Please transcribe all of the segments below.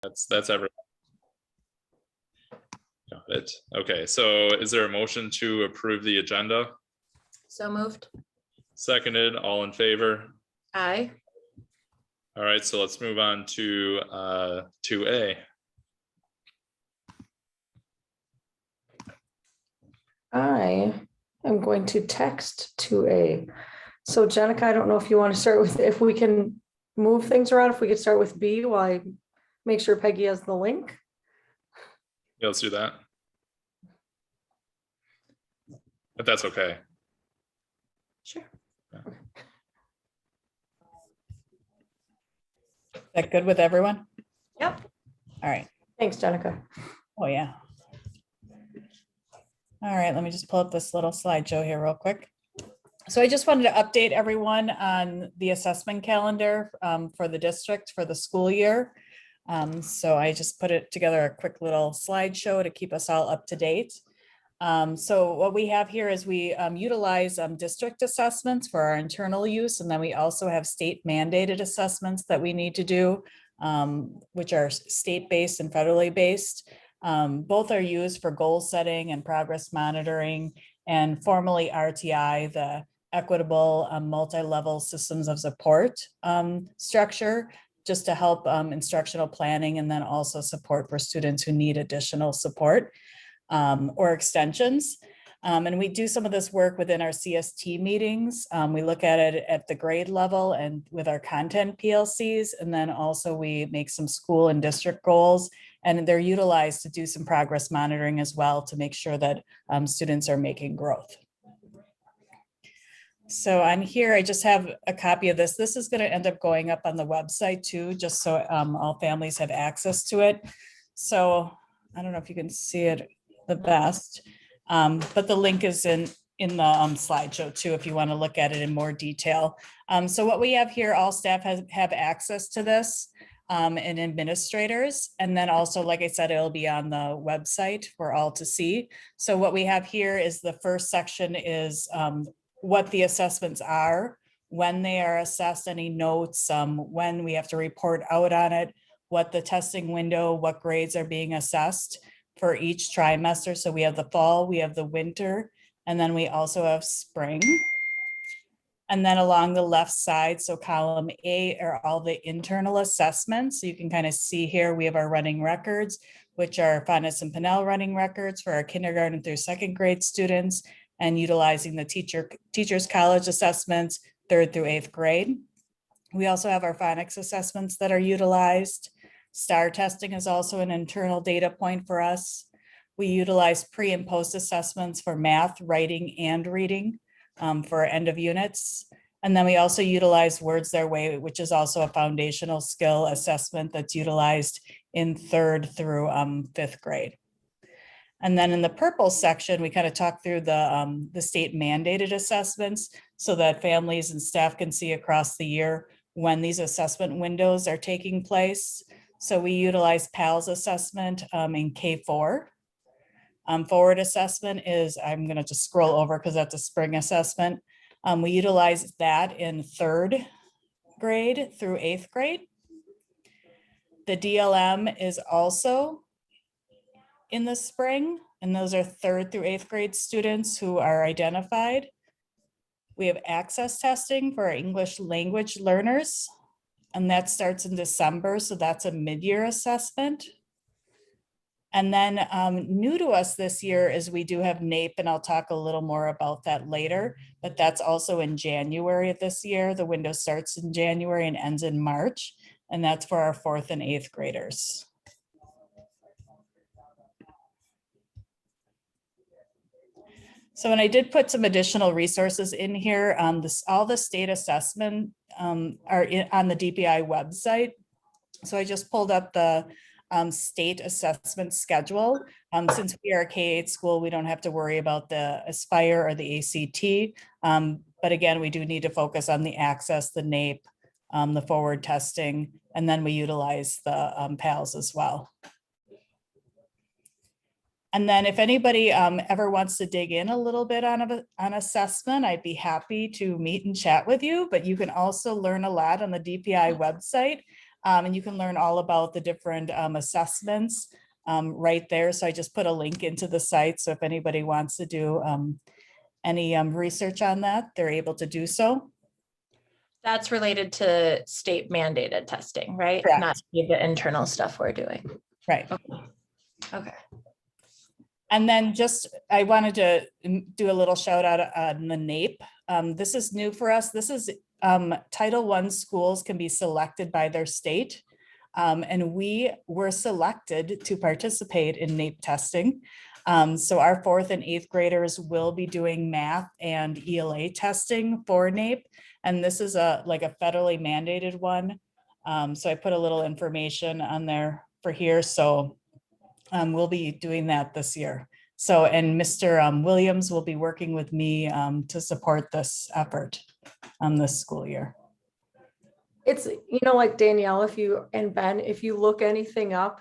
That's everyone. Got it. Okay, so is there a motion to approve the agenda? So moved. Seconded, all in favor? Aye. All right, so let's move on to 2A. I am going to text 2A. So Jenica, I don't know if you want to start with, if we can move things around, if we could start with B while I make sure Peggy has the link. Yeah, let's do that. If that's okay. Sure. Yeah. Is that good with everyone? Yep. All right. Thanks, Jenica. Oh, yeah. All right, let me just pull up this little slideshow here real quick. So I just wanted to update everyone on the assessment calendar for the district for the school year. So I just put it together a quick little slideshow to keep us all up to date. So what we have here is we utilize district assessments for our internal use, and then we also have state mandated assessments that we need to do, which are state-based and federally based. Both are used for goal setting and progress monitoring, and formally RTI, the equitable multi-level systems of support structure, just to help instructional planning and then also support for students who need additional support or extensions. And we do some of this work within our CST meetings. We look at it at the grade level and with our content PLCs, and then also we make some school and district goals, and they're utilized to do some progress monitoring as well to make sure that students are making growth. So on here, I just have a copy of this. This is going to end up going up on the website too, just so all families have access to it. So I don't know if you can see it the best, but the link is in the slideshow too, if you want to look at it in more detail. So what we have here, all staff have access to this, and administrators. And then also, like I said, it'll be on the website for all to see. So what we have here is the first section is what the assessments are, when they are assessed, any notes, when we have to report out on it, what the testing window, what grades are being assessed for each trimester. So we have the fall, we have the winter, and then we also have spring. And then along the left side, so column A are all the internal assessments. So you can kind of see here, we have our running records, which are Faunus and Pinnell running records for our kindergarten through second grade students, and utilizing the teachers college assessments, 3rd through 8th grade. We also have our phonics assessments that are utilized. STAR testing is also an internal data point for us. We utilize pre and post assessments for math, writing, and reading for end of units. And then we also utilize Words Their Way, which is also a foundational skill assessment that's utilized in 3rd through 5th grade. And then in the purple section, we kind of talk through the state mandated assessments so that families and staff can see across the year when these assessment windows are taking place. So we utilize PALS assessment in K4. Forward assessment is, I'm going to just scroll over because that's a spring assessment. We utilize that in 3rd grade through 8th grade. The DLM is also in the spring, and those are 3rd through 8th grade students who are identified. We have access testing for our English language learners, and that starts in December, so that's a mid-year assessment. And then new to us this year is we do have NAEP, and I'll talk a little more about that later, but that's also in January of this year. The window starts in January and ends in March, and that's for our 4th and 8th graders. So, and I did put some additional resources in here. All the state assessment are on the DPI website. So I just pulled up the state assessment schedule. Since we are a K-8 school, we don't have to worry about the Aspire or the ACT. But again, we do need to focus on the access, the NAEP, the forward testing, and then we utilize the PALS as well. And then if anybody ever wants to dig in a little bit on assessment, I'd be happy to meet and chat with you, but you can also learn a lot on the DPI website. And you can learn all about the different assessments right there. So I just put a link into the site. So if anybody wants to do any research on that, they're able to do so. That's related to state mandated testing, right? Correct. Not the internal stuff we're doing. Right. Okay. And then I wanted to do a little shout out on the NAEP. This is new for us. This is Title I schools can be selected by their state. And we were selected to participate in NAEP testing. So our 4th and 8th graders will be doing math and ELA testing for NAEP. And this is like a federally mandated one. So I put a little information on there for here. So we'll be doing that this year. So, and Mr. Williams will be working with me to support this effort this school year. It's, like Danielle, and Ben, if you look anything up,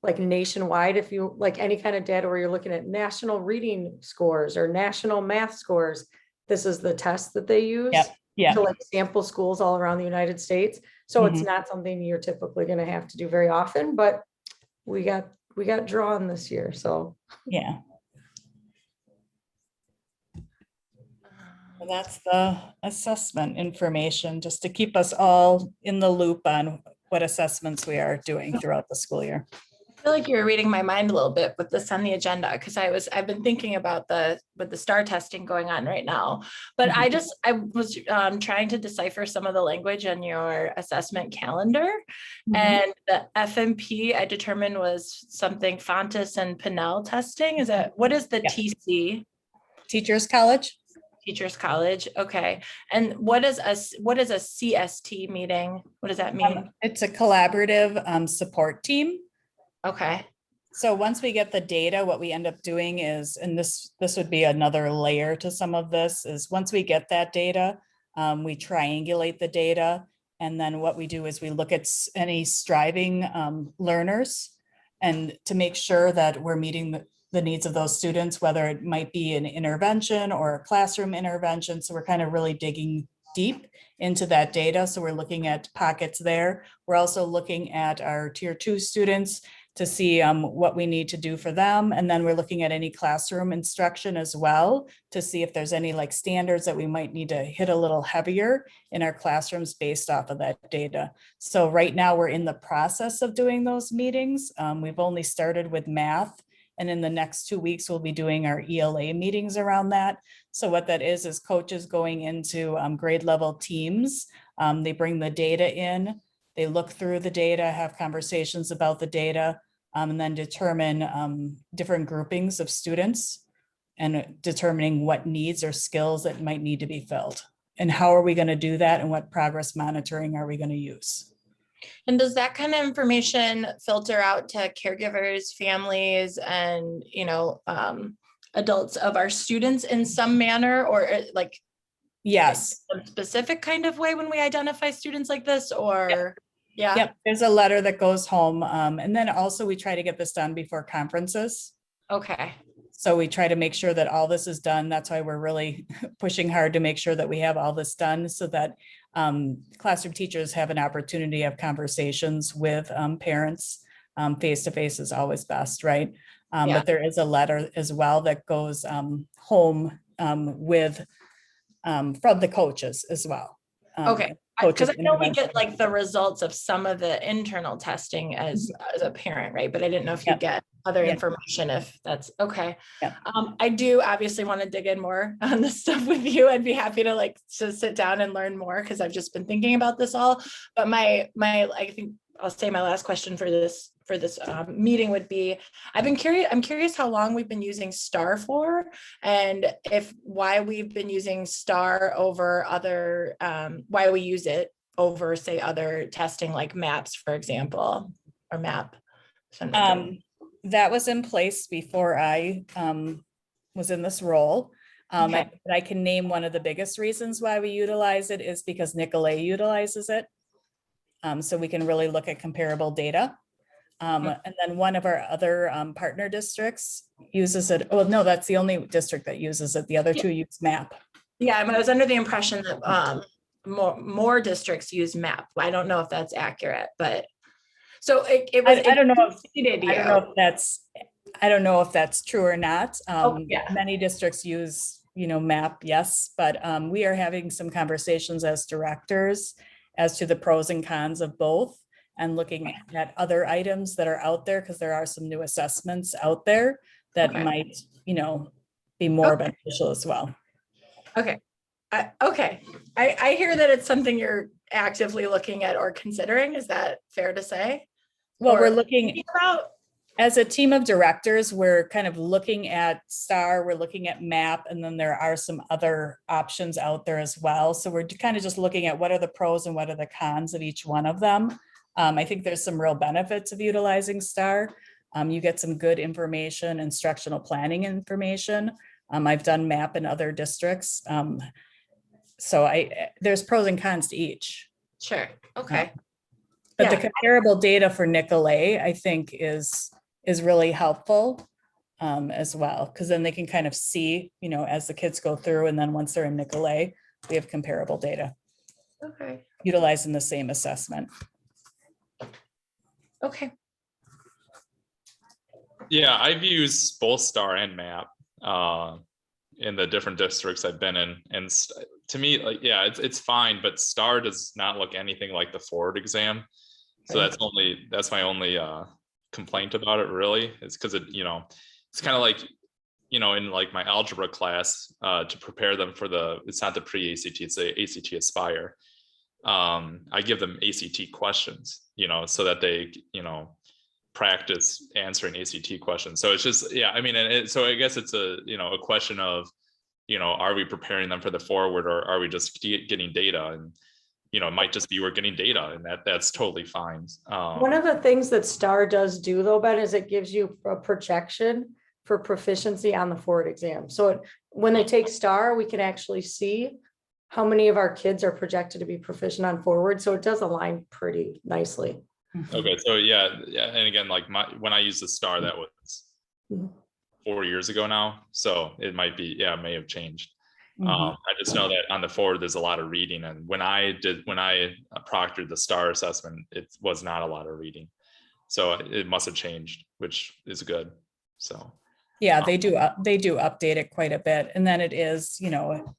like nationwide, if you like any kind of data where you're looking at national reading scores or national math scores, this is the test that they use. Yep. Yeah. To like sample schools all around the United States. So it's Mhm. not something you're typically going to have to do very often, but we got drawn this year. So Yeah. And that's the assessment information, just to keep us all in the loop on what assessments we are doing throughout the school year. I feel like you were reading my mind a little bit with this on the agenda, because I've been thinking about with the STAR testing going on right now. But I was trying to decipher some of the language on your assessment calendar, and the FMP I determined was something Fontes and Pinnell testing. What is the Yeah. TC? Teachers College? Teachers College. Okay. And what is a CST meeting? What does that mean? It's a collaborative support team. Okay. So once we get the data, what we end up doing is, and this would be another layer to some of this, is once we get that data, we triangulate the data. And then what we do is we look at any striving learners, and to make sure that we're meeting the needs of those students, whether it might be an intervention or a classroom intervention. So we're kind of really digging deep into that data. So we're looking at pockets there. We're also looking at our tier 2 students to see what we need to do for them. And then we're looking at any classroom instruction as well to see if there's any like standards that we might need to hit a little heavier in our classrooms based off of that data. So right now we're in the process of doing those meetings. We've only started with math, and in the next 2 weeks, we'll be doing our ELA meetings around that. So what that is coaches going into grade level teams. They bring the data in, they look through the data, have conversations about the data, and then determine different groupings of students and determining what needs or skills that might need to be filled. And how are we going to do that, and what progress monitoring are we going to use? And does that kind of information filter out to caregivers, families, and, adults of our students in some manner, or like Yes. a specific kind of way when we identify students like this, or? Yeah. Yep. There's a letter that goes home. And then also we try to get this done before conferences. Okay. So we try to make sure that all this is done. That's why we're really pushing hard to make sure that we have all this done, so that classroom teachers have an opportunity to have conversations with parents. Face-to-face is always best, right? Yeah. But there is a letter as well that goes home with from the coaches as well. Okay. Coaches Because I know we intervention. get like the results of some of the internal testing as a parent, right? But I didn't know if you Yep. get other Yep. information, if that's okay. Yep. I do obviously want to dig in more on this stuff with you. I'd be happy to to sit down and learn more, because I've just been thinking about this all. But I think I'll say my last question for this meeting would be, I'm curious how long we've been using STAR for, and why we've been using STAR over other, why we use it over, say, other testing like MAPS, for example, or MAP. That was in place before I was in this role. Okay. I can name one of the biggest reasons why we utilize it is because Nicolay utilizes it. So we can really look at comparable data. And then one of our other partner districts uses it. Oh, no, that's the only district that uses it. The other two use MAP. Yeah, I was under the impression that more districts use MAP. I don't know if that's accurate, but so it was. I don't know if, exceeded I don't you. know if that's, I don't know if that's true or not. yeah. Many districts use, MAP, yes, but we are having some conversations as directors as to the pros and cons of both and looking at other items that are out there, because there are some new assessments out there that Okay. might, be more beneficial as well. Okay. Okay. I hear that it's something you're actively looking at or considering. Is that fair to say? Well, Or we're looking thinking about? as a team of directors, we're kind of looking at STAR, we're looking at MAP, and then there are some other options out there as well. So we're kind of just looking at what are the pros and what are the cons of each one of them. I think there's some real benefits of utilizing STAR. You get some good information, instructional planning information. I've done MAP in other districts. So there's pros and cons to each. Sure. Okay. But the Yeah. comparable data for Nicolay, I think is really helpful as well, because then they can kind of see, as the kids go through, and then once they're in Nicolay, we have comparable data Okay. utilizing the same assessment. Okay. Yeah, I've used both STAR and MAP in the different districts I've been in, and to me, like, yeah, it's fine, but STAR does not look anything like the Ford exam. So that's my only complaint about it, really. It's because it's kind of like, in like my algebra class to prepare them for it's not the pre-ACT, it's the ACT Aspire. I give them ACT questions, so that they, practice answering ACT questions. So it's just, yeah, I mean, so I guess it's a question of, are we preparing them for the forward, or are we just getting data? And it might just be we're getting data, and that's totally fine. One of the things that STAR does do though, Ben, is it gives you a projection for proficiency on the Ford exam. So when they take STAR, we can actually see how many of our kids are projected to be proficient on forward. So it does align pretty nicely. Okay, so yeah, and again, like when I used the STAR, that was 4 years ago now, so it might be, yeah, it may have changed. I just know that on the forward, there's a lot of reading, and when I proctored the STAR assessment, it was not a lot of reading, so it must have changed, which is good. So yeah, they do update it quite a bit, and then it is,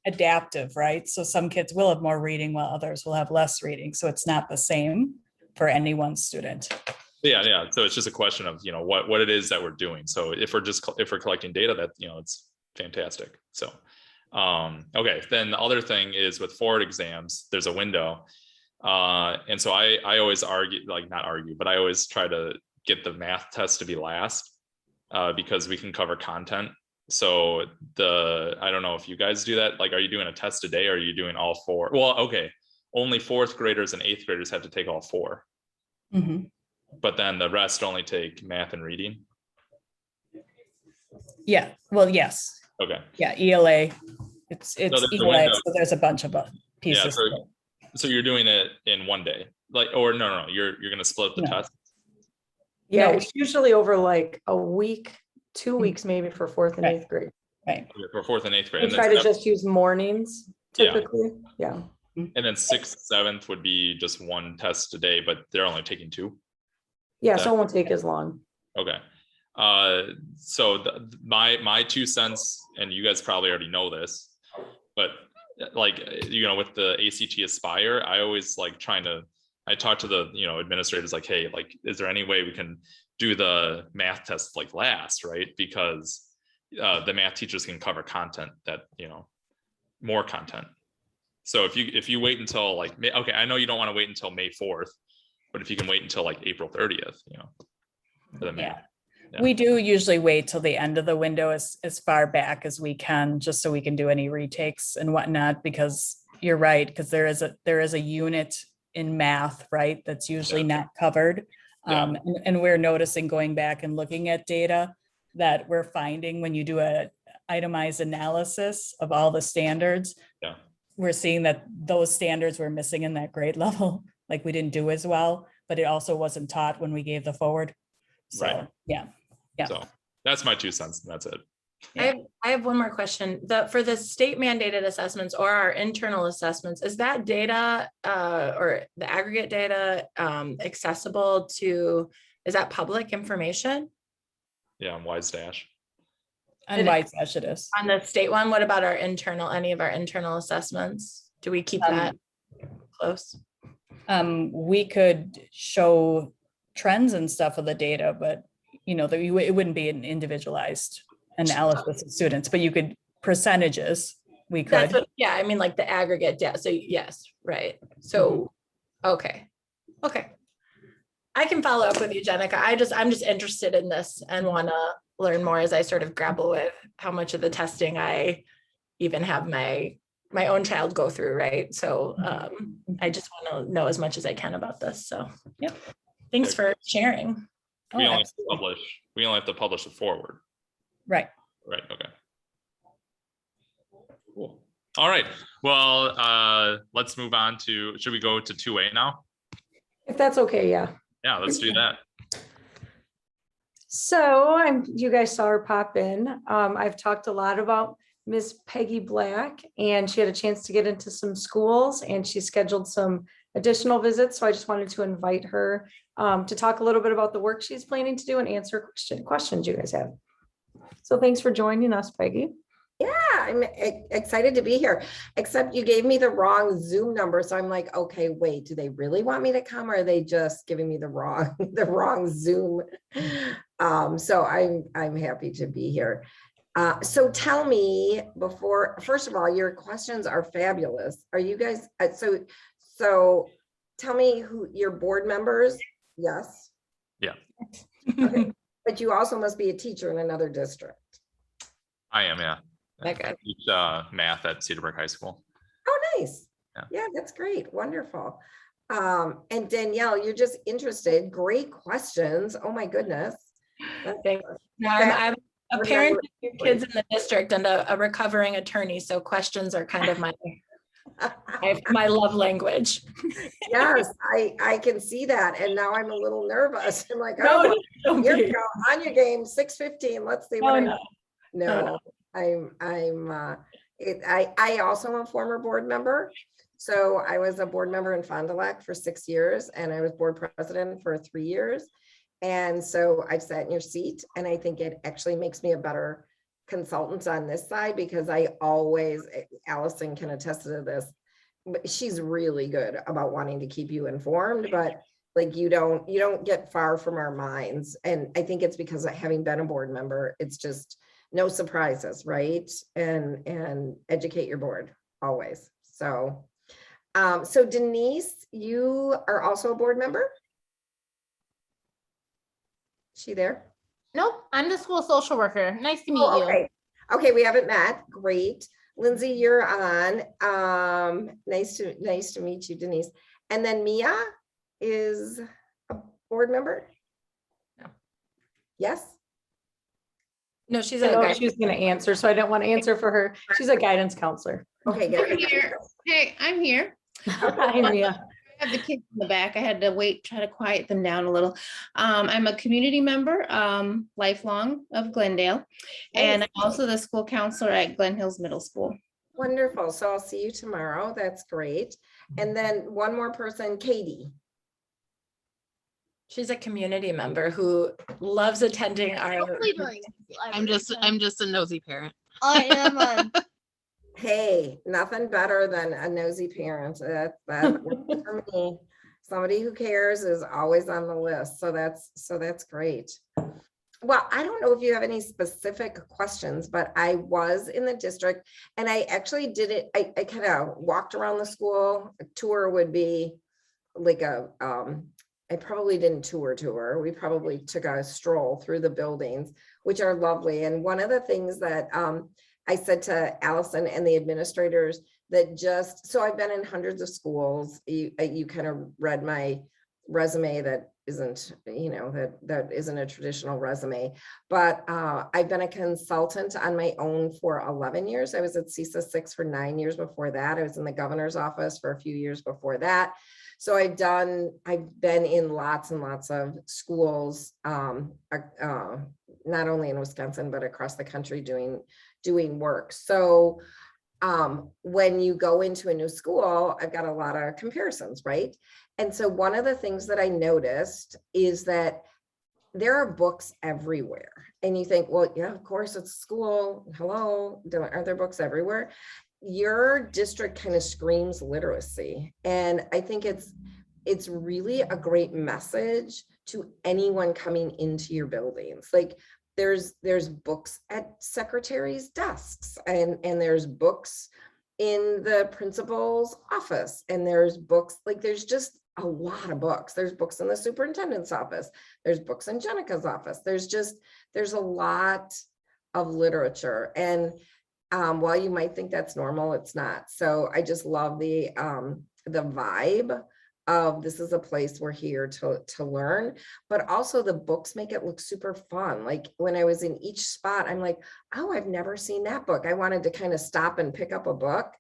adaptive, right? So some kids will have more reading while others will have less reading, so it's not the same for any one student. Yeah. So it's just a question of, what it is that we're doing. So if we're collecting data, that, it's fantastic. So, okay. Then the other thing is with forward exams, there's a window. And so I always but I always try to get the math test to be last because we can cover content. So I don't know if you guys do that. Like, are you doing a test a day, or are you doing all four? Well, okay. Only fourth graders and eighth graders have to take all four. But then the rest only take math and reading. Yeah, well, yes. Okay. Yeah, ELA. It's there's ELA, so there's a bunch of pieces. Yeah, so you're doing it in one day, like, or no, you're going to split the test. Yeah, No. it's usually over like a week, 2 weeks, maybe for fourth and eighth grade. Right. Okay, for fourth and eighth grade. We And try then to just use mornings typically. Yeah. And then sixth, seventh would be just one test a day, but they're only taking two. Yeah, so it won't take as long. Okay. So my 2 cents, and you guys probably already know this, but like, with the ACT Aspire, I always like I talk to the, administrators, like, hey, like, is there any way we can do the math test like last, right? Because the math teachers can cover content that, more content. So if you wait until like okay, I know you don't want to wait until May 4th, but if you can wait until like April 30th, for the math. Yeah. We do usually wait till the end of the window as far back as we can, just so we can do any retakes and whatnot, because you're right, because there is a unit in math, right, that's usually not covered. And we're noticing, going back and looking at data, that we're finding when you do a itemized analysis of all the standards, we're seeing that those standards were missing in that grade level. Like, we didn't do as well, but it also wasn't taught when we gave the forward. So, right. yeah. So that's my 2 cents, and that's it. I have one more question. For the state mandated assessments or our internal assessments, is that data or the aggregate data accessible to, is that public information? Yeah, on Wise Dash. On It- White Sash it is. On the state one, what about our internal, any of our internal assessments? Do we keep that close? We could show trends and stuff of the data, but it wouldn't be an individualized analysis of students, but you could percentages, we That's could. what, yeah, I mean, like the aggregate data. So yes, right. So, okay. I can follow up with you, Jenica. I'm just interested in this and want to learn more as I sort of grapple with how much of the testing I even have my own child go through, right? So I just want to know as much as I can about this. So Yep. Thanks for sharing. Oh, We only absolutely. have to publish the forward. Right. Right, okay. Cool. All right, well, let's move on to, should we go to 2A now? If that's okay, yeah. Yeah, let's do that. So you guys saw her pop in. I've talked a lot about Miss Peggy Black, and she had a chance to get into some schools, and she scheduled some additional visits. So I just wanted to invite her to talk a little bit about the work she's planning to do and answer questions you guys have. So thanks for joining us, Peggy. Yeah, I'm excited to be here, except you gave me the wrong Zoom number. So I'm like, okay, wait, do they really want me to come, or are they just giving me the wrong Zoom? So I'm happy to be here. So tell me first of all, your questions are fabulous. Are you guys, so tell me who your board members? Yes. Yeah. Okay. But you also must be a teacher in another district. I am, yeah. Okay. I teach math at Cedarbrook High School. Oh, nice. Yeah. Yeah, that's great. Wonderful. And Danielle, you're just interested. Great questions. Oh my goodness. Thanks. No, I'm a parent of 2 kids in the district and a recovering attorney, so questions are kind of my love language. Yes, I can see that. And now I'm a little nervous. I'm like, No, oh, don't here be. we go. On your game, 6:15. Let's see what No. I also am a former board member. So I was a board member in Fond du Lac for 6 years, and I was board president for 3 years. And so I've sat in your seat, and I think it actually makes me a better consultant on this side, because Allison can attest to this, but she's really good about wanting to keep you informed, but like you don't get far from our minds. And I think it's because of having been a board member, it's just no surprises, right? And educate your board always. So Denise, you are also a board member? Is she there? Nope, I'm the school social worker. Nice to meet Oh, you. okay. Okay, we haven't met. Great. Lindsay, you're on. Nice to meet you, Denise. And then Mia is a board member? No. Yes? No, she's I a know guy. she's going to answer, so I don't want to answer for her. She's a guidance counselor. Okay, I'm good. here. Hey, I'm here. Hi, Mia. I have the kids in the back. I had to try to quiet them down a little. I'm a community member, lifelong of Glendale, and I'm also the school counselor at Glen Hills Middle School. Wonderful. So I'll see you tomorrow. That's great. And then one more person, Katie. She's a community member who loves attending our. I'm just a nosy parent. I am. Hey, nothing better than a nosy parent. That works for me. Somebody who cares is always on the list. So that's great. Well, I don't know if you have any specific questions, but I was in the district and I actually did it. I kind of walked around the school. A tour would be like I probably didn't tour. We probably took a stroll through the buildings, which are lovely. And one of the things that I said to Allison and the administrators that so I've been in hundreds of schools. You kind of read my resume that isn't, that isn't a traditional resume, but I've been a consultant on my own for 11 years. I was at CISA 6 for 9 years before that. I was in the governor's office for a few years before that. So I've been in lots and lots of schools, not only in Wisconsin, but across the country doing work. So when you go into a new school, I've got a lot of comparisons, right? And so one of the things that I noticed is that there are books everywhere. And you think, well, yeah, of course it's school. Hello, aren't there books everywhere? Your district kind of screams literacy. And I think it's really a great message to anyone coming into your buildings. Like there's books at secretaries' desks and there's books in the principal's office, and there's books, like there's just a lot of books. There's books in the superintendent's office. There's books in Jenica's office. There's a lot of literature. And while you might think that's normal, it's not. So I just love the vibe of this is a place we're here to learn, but also the books make it look super fun. Like when I was in each spot, I'm like, oh, I've never seen that book. I wanted to kind of stop and pick up a book.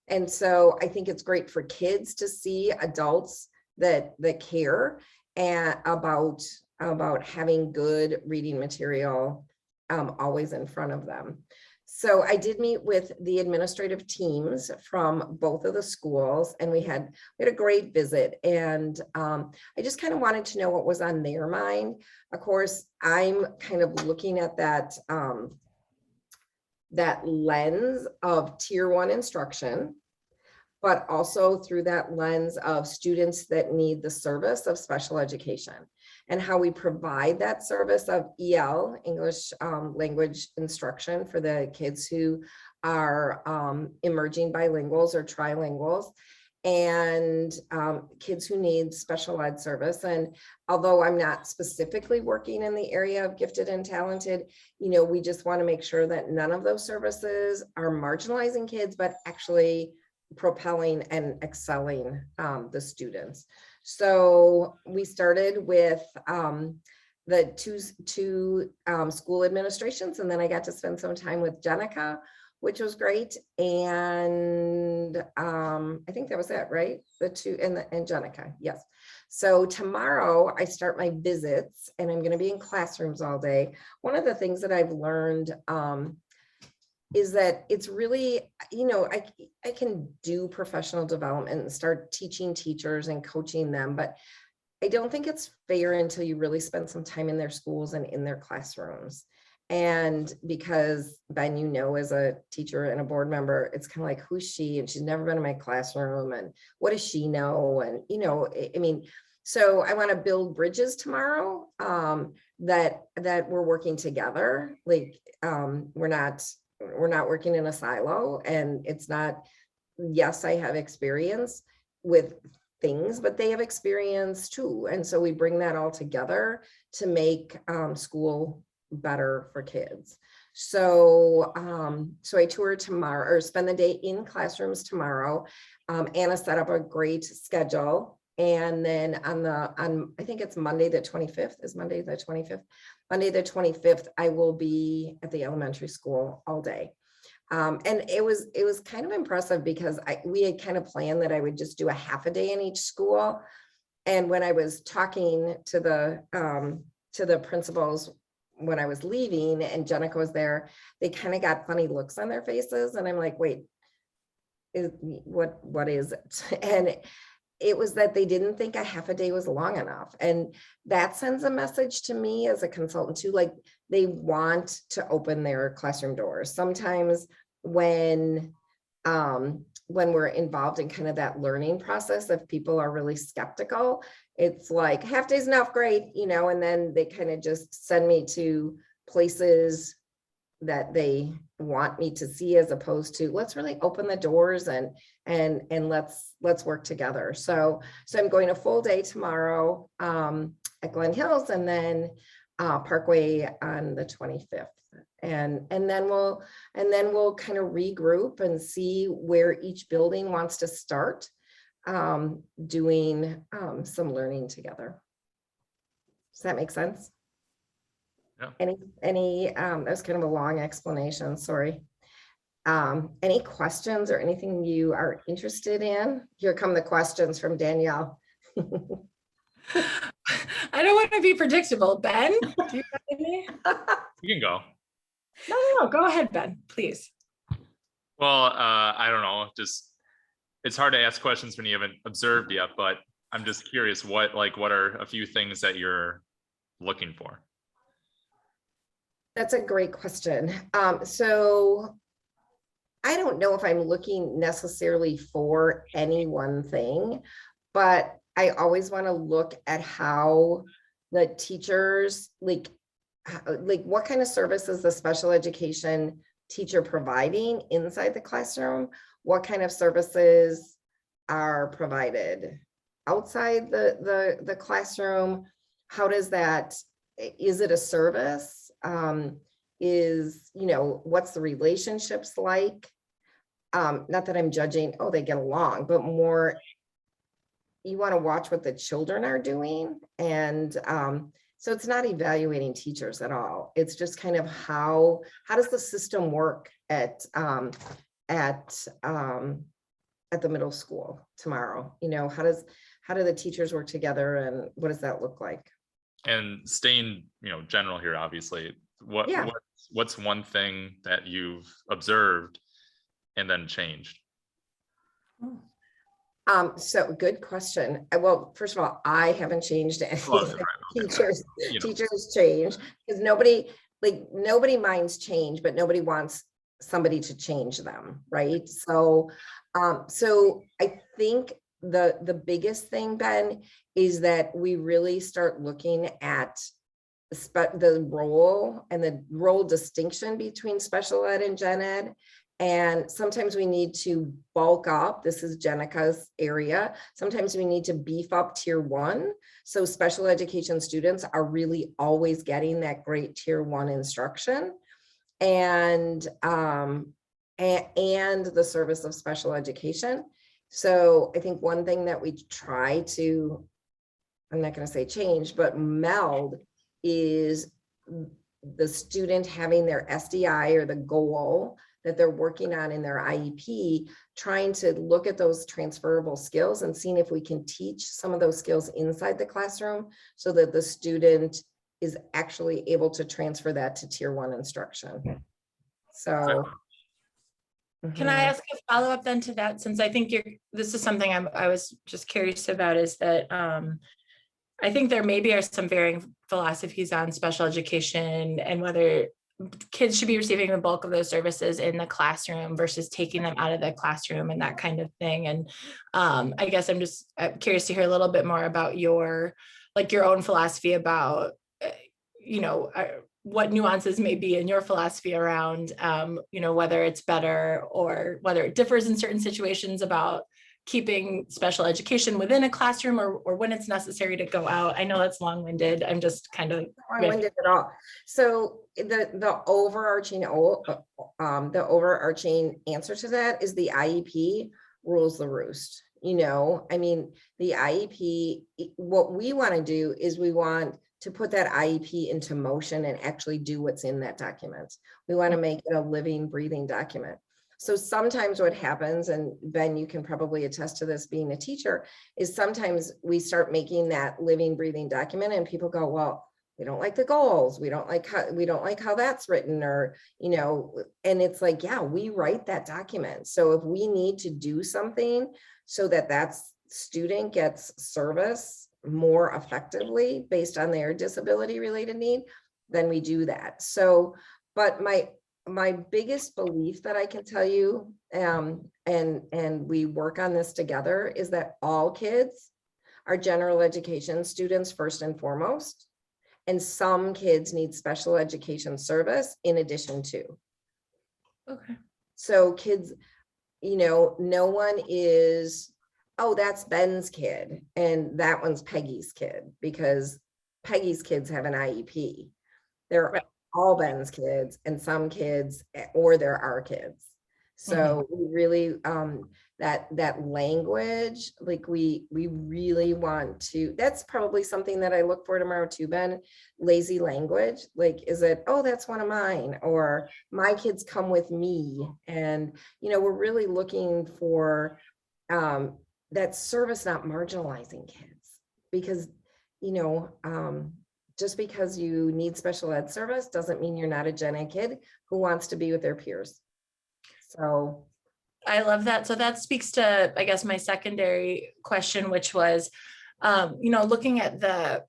And so I think it's great for kids to see adults that care and about having good reading material always in front of them. So I did meet with the administrative teams from both of the schools, and we had a great visit. And I just kind of wanted to know what was on their mind. Of course, I'm kind of looking at that that lens of tier 1 instruction, but also through that lens of students that need the service of special education and how we provide that service of EL, English language instruction, for the kids who are emerging bilinguals or trilinguals, and kids who need special ed service. And although I'm not specifically working in the area of gifted and talented, we just want to make sure that none of those services are marginalizing kids, but actually propelling and excelling the students. So we started with the two school administrations, and then I got to spend some time with Jenica, which was great. And I think that was it, right? The two and Jenica, yes. So tomorrow I start my visits, and I'm going to be in classrooms all day. One of the things that I've learned is that it's really, I can do professional development and start teaching teachers and coaching them, but I don't think it's fair until you really spend some time in their schools and in their classrooms. And because Ben, as a teacher and a board member, it's kind of like, who's she? And she's never been in my classroom. And what does she know? And, so I want to build bridges tomorrow that we're working together. Like we're not working in a silo, and it's not, yes, I have experience with things, but they have experience too. And so we bring that all together to make school better for kids. So I tour tomorrow, or spend the day in classrooms tomorrow. Anna set up a great schedule. And then I think it's Monday the 25th, is Monday the 25th. Monday the 25th, I will be at the elementary school all day. And it was kind of impressive because we had kind of planned that I would just do a half a day in each school. And when I was talking to the principals when I was leaving and Jenica was there, they kind of got funny looks on their faces. And I'm like, wait, what is it? And it was that they didn't think a half a day was long enough. And that sends a message to me as a consultant too, like they want to open their classroom doors. Sometimes when we're involved in kind of that learning process, if people are really skeptical, it's like half day's enough, great, and then they kind of just send me to places that they want me to see, as opposed to let's really open the doors and let's work together. So I'm going a full day tomorrow at Glen Hills, and then Parkway on the 25th. And then we'll kind of regroup and see where each building wants to start doing some learning together. Does that make sense? Yeah. Any that was kind of a long explanation, sorry. Any questions or anything you are interested in? Here come the questions from Danielle. I don't want to be predictable. Ben, do you have any? You can go. No, go ahead, Ben, please. Well, I don't know, just, it's hard to ask questions when you haven't observed yet, but I'm just curious, what are a few things that you're looking for? That's a great question. So I don't know if I'm looking necessarily for any one thing, but I always want to look at how the teachers, like what kind of services the special education teacher providing inside the classroom, what kind of services are provided outside the classroom, how does that, is it a service? What's the relationships like? Not that I'm judging, oh, they get along, but more, you want to watch what the children are doing. And so it's not evaluating teachers at all. It's just kind of how does the system work at the middle school tomorrow? How do the teachers work together, and what does that look like? And staying, general here, obviously, what's one thing that you've observed and then changed? So good question. Well, first of all, I haven't changed anything. Right, okay. Teachers change, because nobody minds change, but nobody wants somebody to change them, right? So I think the biggest thing, Ben, is that we really start looking at the role and the role distinction between special ed and gen ed. And sometimes we need to bulk up. This is Jenica's area. Sometimes we need to beef up tier 1. So special education students are really always getting that great tier 1 instruction. And the service of special education. So I think one thing that we try to, I'm not going to say change, but meld, is the student having their SDI or the goal that they're working on in their IEP, trying to look at those transferable skills and seeing if we can teach some of those skills inside the classroom so that the student is actually able to transfer that to tier 1 instruction. So. Can I ask a follow-up then to that, since I think this is something I was just curious about, is that I think there maybe are some varying philosophies on special education and whether kids should be receiving the bulk of those services in the classroom versus taking them out of the classroom and that kind of thing. And I guess I'm just curious to hear a little bit more about your own philosophy about, what nuances may be in your philosophy around, whether it's better or whether it differs in certain situations about keeping special education within a classroom or when it's necessary to go out. I know that's long-winded. I'm just kind of long-winded at all. So the overarching answer to that is the IEP rules the roost. The IEP, what we want to do is we want to put that IEP into motion and actually do what's in that document. We want to make it a living, breathing document. So sometimes what happens, and Ben, you can probably attest to this being a teacher, is sometimes we start making that living, breathing document and people go, well, we don't like the goals. We don't like how that's written, or, and it's like, yeah, we write that document. So if we need to do something so that student gets service more effectively based on their disability related need, then we do that. So, but my biggest belief that I can tell you, and we work on this together, is that all kids are general education students first and foremost, and some kids need special education service in addition to. Okay. So kids, no one is, oh, that's Ben's kid and that one's Peggy's kid, because Peggy's kids have an IEP. They're right. All Ben's kids and some kids, or there are kids. So we really, that language, like we really want to, that's probably something that I look for tomorrow too, Ben, lazy language. Like, is it, oh, that's one of mine, or my kids come with me. And, we're really looking for that service, not marginalizing kids, because just because you need special ed service doesn't mean you're not a gen ed kid who wants to be with their peers. So I love that. So that speaks to, I guess, my secondary question, which was, looking at the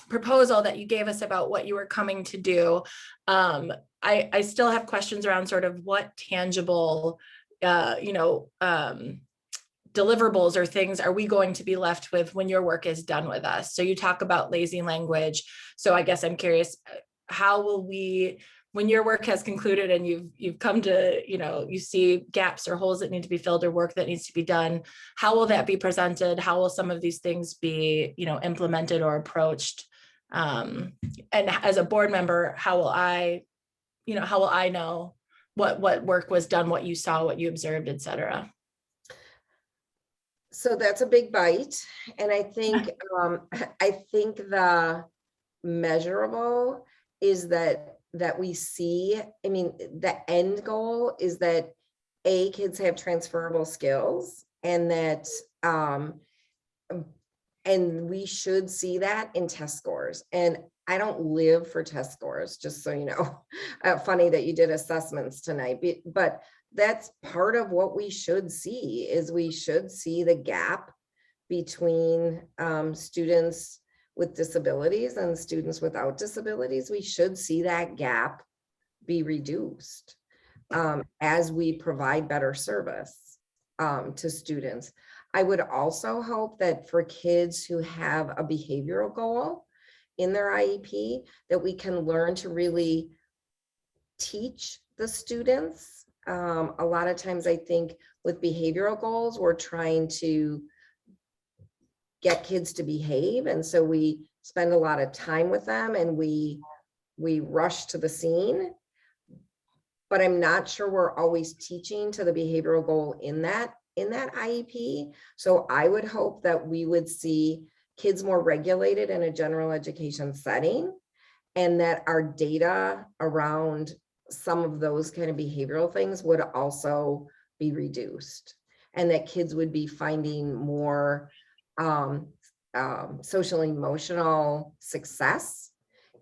proposal that you gave us about what you were coming to do. I still have questions around sort of what tangible, deliverables or things are we going to be left with when your work is done with us? So you talk about lazy language. So I guess I'm curious, how will we, when your work has concluded and you've come to, you see gaps or holes that need to be filled or work that needs to be done, how will that be presented? How will some of these things be, implemented or approached? And as a board member, how will I know what work was done, what you saw, what you observed, et cetera? So that's a big bite. And I think the measurable is that we see, the end goal is that kids have transferable skills, and that, and we should see that in test scores. And I don't live for test scores, just so you know. Funny that you did assessments tonight, but that's part of what we should see, is we should see the gap between students with disabilities and students without disabilities. We should see that gap be reduced as we provide better service to students. I would also hope that for kids who have a behavioral goal in their IEP, that we can learn to really teach the students. A lot of times I think with behavioral goals, we're trying to get kids to behave. And so we spend a lot of time with them and we rush to the scene, but I'm not sure we're always teaching to the behavioral goal in that IEP. So I would hope that we would see kids more regulated in a general education setting, and that our data around some of those kind of behavioral things would also be reduced, and that kids would be finding more social emotional success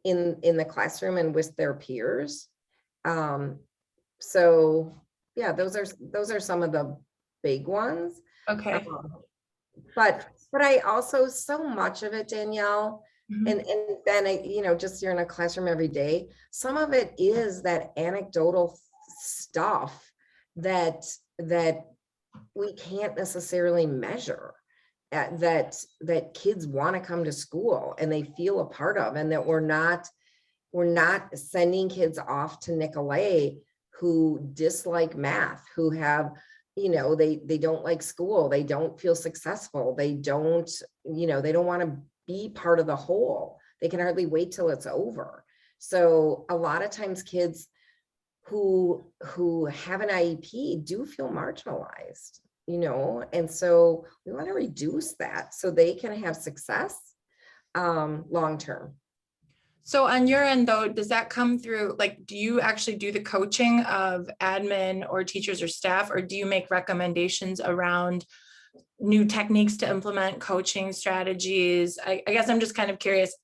in the classroom and with their peers. So yeah, those are some of the big ones. Okay. But I also, so much of it, Danielle, and then just you're in a classroom every day, some of it is that anecdotal stuff that we can't necessarily measure, that kids want to come to school and they feel a part of, and that we're not sending kids off to Nicolay who dislike math, who have, they don't like school, they don't feel successful, they don't want to be part of the whole. They can hardly wait till it's over. So a lot of times kids who have an IEP do feel marginalized, and so we want to reduce that so they can have success long term. So on your end though, does that come through, do you actually do the coaching of admin or teachers or staff, or do you make recommendations around new techniques to implement coaching strategies? I guess I'm just kind of curious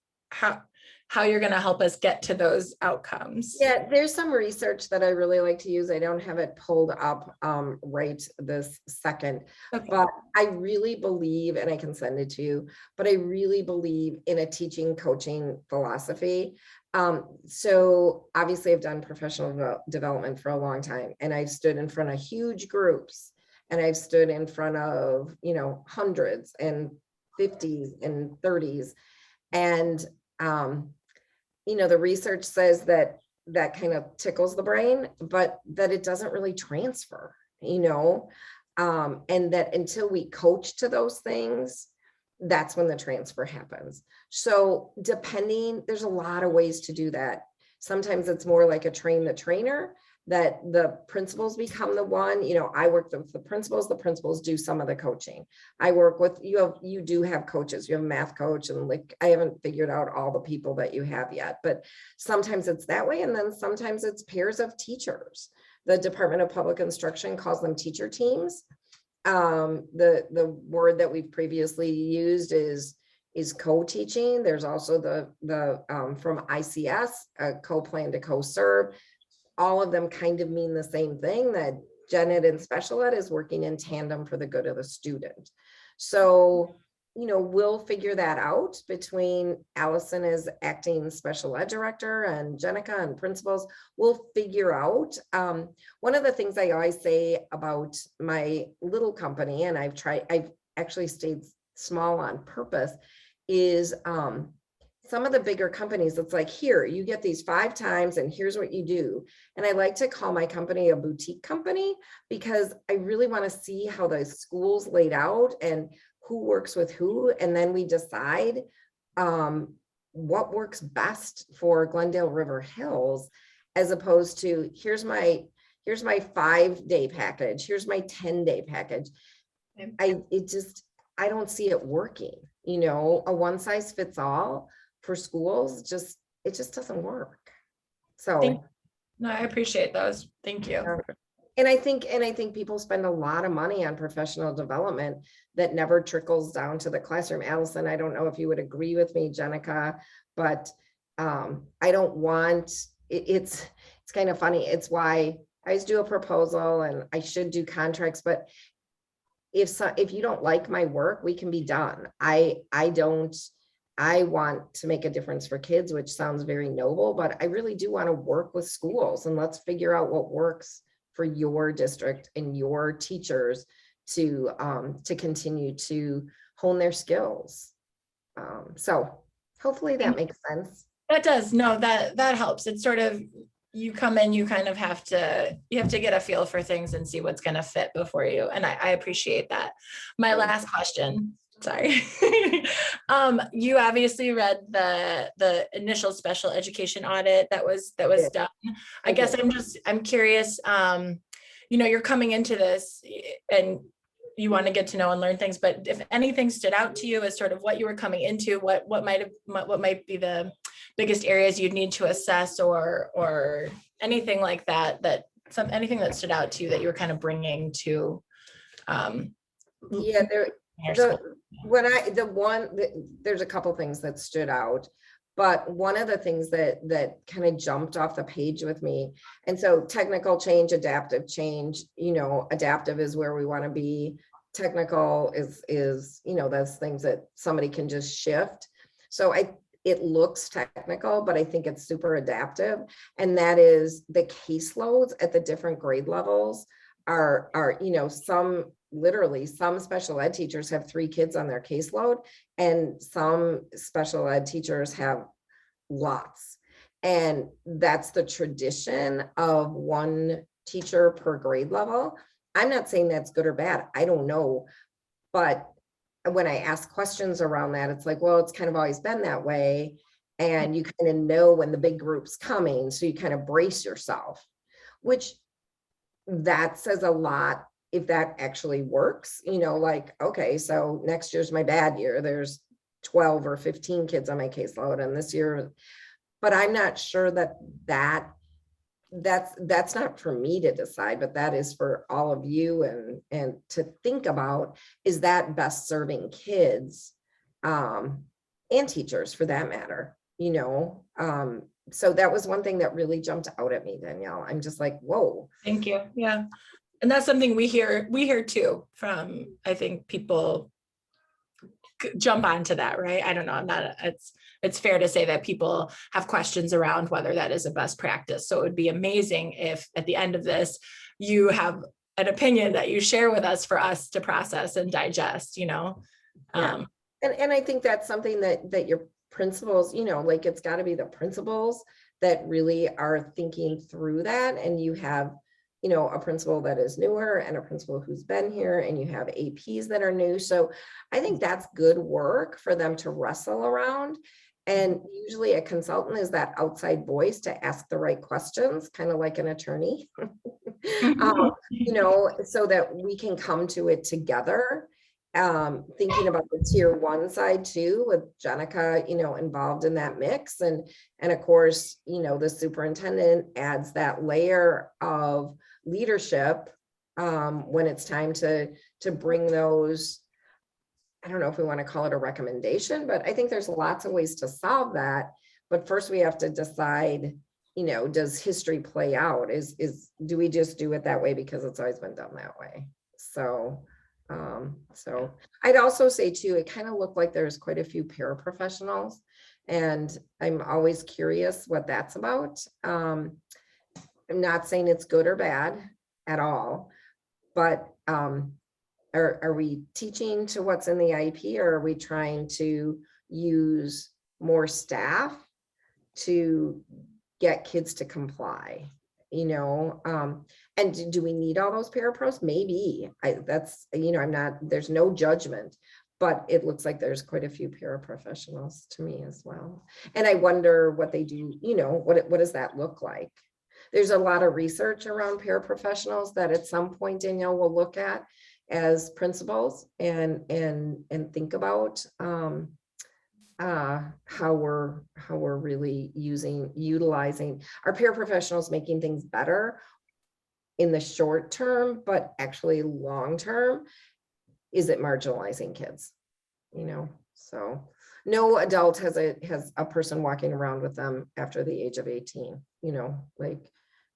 how you're going to help us get to those outcomes. Yeah, there's some research that I really like to use. I don't have it pulled up right this second, okay. But I really believe, and I can send it to you, but I really believe in a teaching coaching philosophy. So obviously I've done professional development for a long time, and I've stood in front of huge groups, and I've stood in front of, hundreds and 50s and 30s. And, the research says that kind of tickles the brain, but that it doesn't really transfer, and that until we coach to those things, that's when the transfer happens. So there's a lot of ways to do that. Sometimes it's more like a train the trainer, that the principals become the one. I work with the principals do some of the coaching. I work with, you do have coaches, you have a math coach, and I haven't figured out all the people that you have yet, but sometimes it's that way. And then sometimes it's pairs of teachers. The Department of Public Instruction calls them teacher teams. The word that we've previously used is is co-teaching. There's also the from ICS, co-plan to co-serve. All of them kind of mean the same thing, that gen ed and special ed is working in tandem for the good of the student. So, we'll figure that out between Allison as acting special ed director and Jenica and principals. We'll figure out. One of the things I always say about my little company, and I've actually stayed small on purpose, is some of the bigger companies, it's like, here, you get these 5 times and here's what you do. And I like to call my company a boutique company, because I really want to see how the school's laid out and who works with who. And then we decide what works best for Glendale-River Hills, as opposed to here's my 5-day package, here's my 10-day package. I don't see it working. A one size fits all for schools, it just doesn't work. So No, I appreciate those. Thank you. and I think people spend a lot of money on professional development that never trickles down to the classroom. Allison, I don't know if you would agree with me, Jenica, but I don't want it's kind of funny. It's why I always do a proposal, and I should do contracts, but if you don't like my work, we can be done. I want to make a difference for kids, which sounds very noble, but I really do want to work with schools, and let's figure out what works for your district and your teachers to continue to hone their skills. So hopefully that makes sense. That does. No, that helps. It's sort of, you come in, you kind of have to get a feel for things and see what's going to fit before you. And I appreciate that. My last question, sorry. You obviously read the initial special education audit that was done. I guess I'm curious, you're coming into this and you want to get to know and learn things, but if anything stood out to you as sort of what you were coming into, what might be the biggest areas you'd need to assess, or anything like that, anything that stood out to you that you were kind of bringing to there's a couple things that stood out, but one of the things that kind of jumped off the page with me, and so technical change, adaptive change, adaptive is where we want to be, technical is those things that somebody can just shift. So it looks technical, but I think it's super adaptive. And that is the caseloads at the different grade levels are some special ed teachers have 3 kids on their caseload, and some special ed teachers have lots. And that's the tradition of 1 teacher per grade level. I'm not saying that's good or bad. I don't know. But when I ask questions around that, it's like, well, it's kind of always been that way. And you kind of know when the big group's coming. So you kind of brace yourself, which that says a lot if that actually works, like, okay, so next year's my bad year. There's 12 or 15 kids on my caseload, and this year, but I'm not sure that's not for me to decide, but that is for all of you and to think about, is that best serving kids and teachers for that matter, so that was one thing that really jumped out at me, Danielle. I'm just like, whoa. Thank you. Yeah. And that's something we hear too from, I think people jump onto that, right? I don't know. It's fair to say that people have questions around whether that is a best practice. So it would be amazing if at the end of this, you have an opinion that you share with us for us to process and digest, Yeah. And I think that's something that your principals, like it's got to be the principals that really are thinking through that. And you have, a principal that is newer and a principal who's been here, and you have APs that are new. So I think that's good work for them to wrestle around. And usually a consultant is that outside voice to ask the right questions, kind of like an attorney, so that we can come to it together. Thinking about the tier 1 side too, with Jenica, involved in that mix. And of course, the superintendent adds that layer of leadership when it's time to bring those I don't know if we want to call it a recommendation, but I think there's lots of ways to solve that. But first we have to decide, does history play out? Do we just do it that way because it's always been done that way? So I'd also say too, it kind of looked like there's quite a few paraprofessionals, and I'm always curious what that's about. I'm not saying it's good or bad at all, but are we teaching to what's in the IEP, or are we trying to use more staff to get kids to comply? And do we need all those parapros? Maybe. There's no judgment, but it looks like there's quite a few paraprofessionals to me as well. And I wonder what they do, what does that look like? There's a lot of research around paraprofessionals that at some point Danielle will look at as principals and think about how we're really utilizing our paraprofessionals, making things better in the short term, but actually long term, is it marginalizing kids? So no adult has a person walking around with them after the age of 18,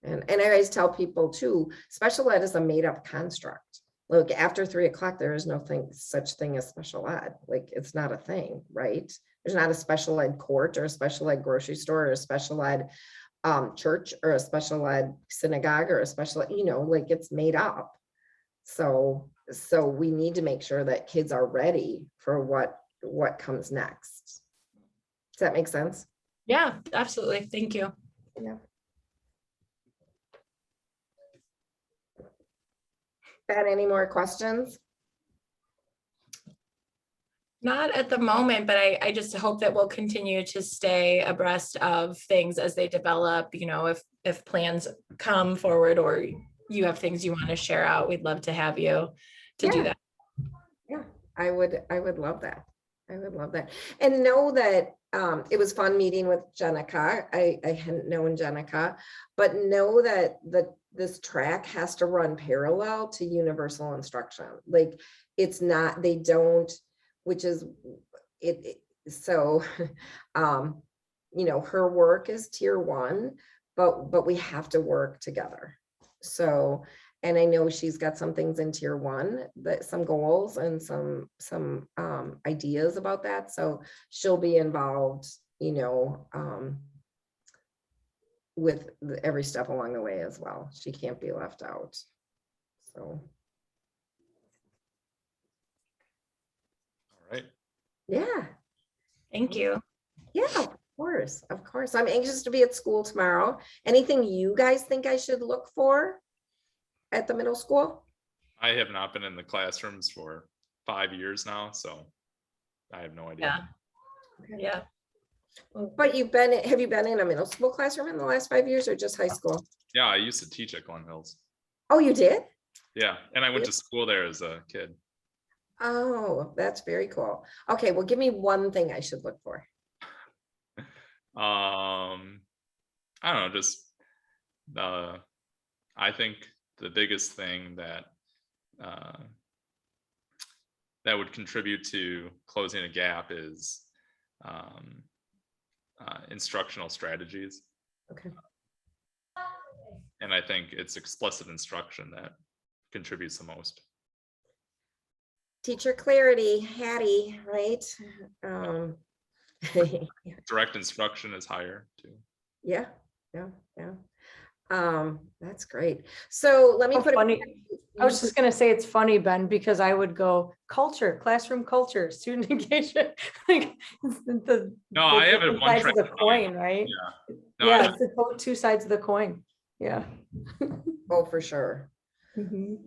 and I always tell people too, special ed is a made up construct. Look, after 3 o'clock, there is no such thing as special ed. Like, it's not a thing, right? There's not a special ed court or a special ed grocery store or a special ed church or a special ed synagogue or a special, it's made up. So we need to make sure that kids are ready for what comes next. Does that make sense? Yeah, absolutely. Thank you. Yeah. Ben, any more questions? Not at the moment, but I just hope that we'll continue to stay abreast of things as they develop. If plans come forward or you have things you want to share out, we'd love to have you to do that. Yeah, I would love that. I would love that. And know that it was fun meeting with Jenica. I hadn't known Jenica, but know that this track has to run parallel to universal instruction. Like, it's not, they don't, which is it. So, her work is tier 1, but we have to work together. So, and I know she's got some things in tier 1, that some goals and some ideas about that. So she'll be involved, with every step along the way as well. She can't be left out. So. All right. Yeah. Thank you. Yeah, of course. Of course. I'm anxious to be at school tomorrow. Anything you guys think I should look for at the middle school? I have not been in the classrooms for 5 years now, so I have no idea. Yeah. But have you been in a middle school classroom in the last 5 years, or just high school? Yeah, I used to teach at Glen Hills. Oh, you did? Yeah, and I went to school there as a kid. Oh, that's very cool. Okay, well, give me one thing I should look for. I don't know, just I think the biggest thing that that would contribute to closing a gap is instructional strategies. Okay. And I think it's explicit instruction that contributes the most. Teacher clarity, Hattie, right? Direct instruction is higher too. Yeah. That's great. So let me How put funny. I was just gonna say, it's funny, Ben, because I would go culture, classroom culture, student engagement. Like, I have it one sides track of the mind. coin, right? Yeah. No, Yeah, it's the 2 sides of the coin. Yeah. Oh, for sure. Mhm.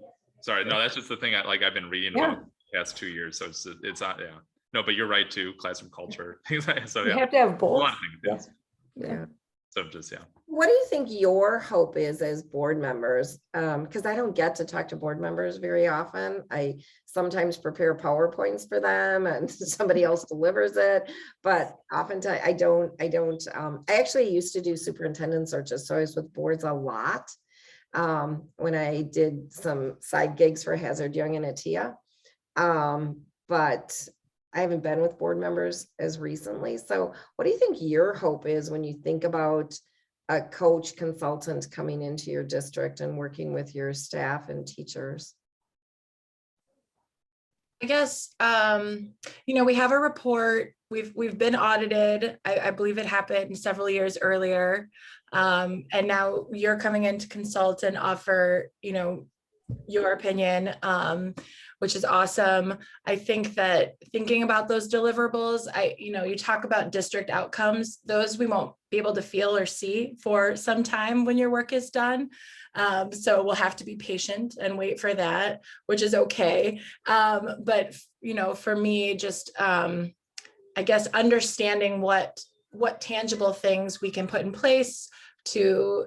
Sorry, no, that's just the thing I've been reading Yeah. about the past 2 years. So it's not, yeah. No, but you're right too, classroom culture. Things like so You yeah. have to have A both. lot of things, yes. Yeah. So just What do you think your hope is as board members? Because I don't get to talk to board members very often. I sometimes prepare PowerPoints for them and somebody else delivers it, but oftentimes I don't. I actually used to do superintendent searches, so I was with boards a lot when I did some side gigs for Hazard, Young, and Atia. but I haven't been with board members as recently. So what do you think your hope is when you think about a coach consultant coming into your district and working with your staff and teachers? I guess, we have a report. We've been audited. I believe it happened several years earlier. And now you're coming in to consult and offer, your opinion, which is awesome. I think that thinking about those deliverables, you talk about district outcomes, those we won't be able to feel or see for some time when your work is done. So we'll have to be patient and wait for that, which is okay. But, for me, just, I guess, understanding what tangible things we can put in place to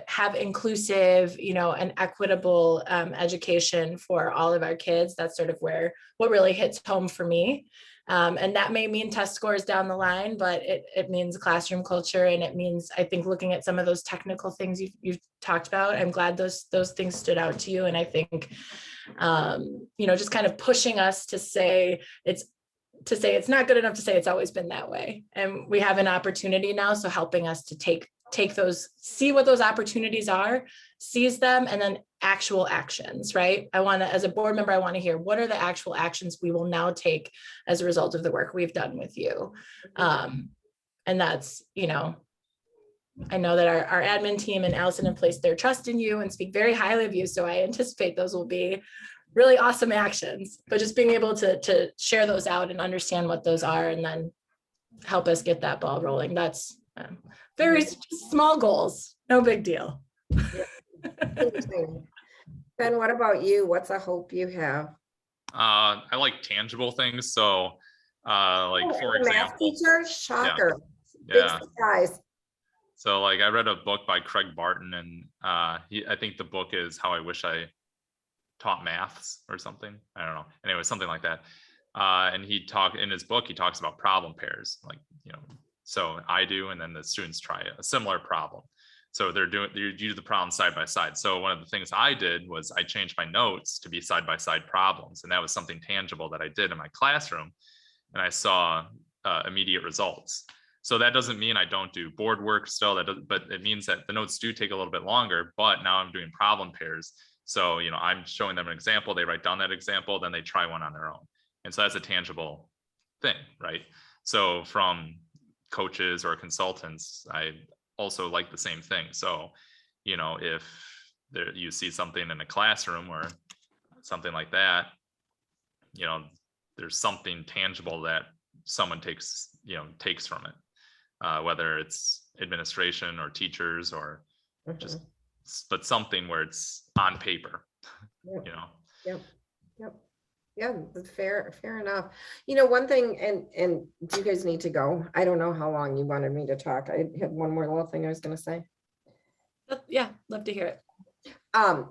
have inclusive, and equitable education for all of our kids. That's sort of what really hits home for me. And that may mean test scores down the line, but it means classroom culture, and it means, I think, looking at some of those technical things you've talked about. I'm glad those things stood out to you. And I think, just kind of pushing us to say it's not good enough to say it's always been that way. And we have an opportunity now. So helping us to take those, see what those opportunities are, seize them, and then actual actions, right? As a board member, I want to hear, what are the actual actions we will now take as a result of the work we've done with you? And that's, I know that our admin team and Allison have placed their trust in you and speak very highly of you. So I anticipate those will be really awesome actions, but just being able to share those out and understand what those are, and then help us get that ball rolling. That's very small goals, no big deal. Ben, what about you? What's a hope you have? I like tangible things. So for Math example, teacher, shocker. yeah. Big surprise. So I read a book by Craig Barton, and I think the book is How I Wish I Taught Maths or something. I don't know. Anyway, something like that. And in his book, he talks about problem pairs, so I do, and then the students try a similar problem. So you do the problem side by side. So one of the things I did was I changed my notes to be side by side problems. And that was something tangible that I did in my classroom. And I saw immediate results. So that doesn't mean I don't do board work still, but it means that the notes do take a little bit longer, but now I'm doing problem pairs. So, I'm showing them an example, they write down that example, then they try one on their own. And so that's a tangible thing, right? So from coaches or consultants, I also like the same thing. So, if you see something in a classroom or something like that, there's something tangible that someone takes from it, whether it's administration or teachers or just, but something where it's on paper, Yep. Yeah, that's fair enough. One thing, and do you guys need to go? I don't know how long you wanted me to talk. I had one more little thing I was going to say. Yeah, love to hear it.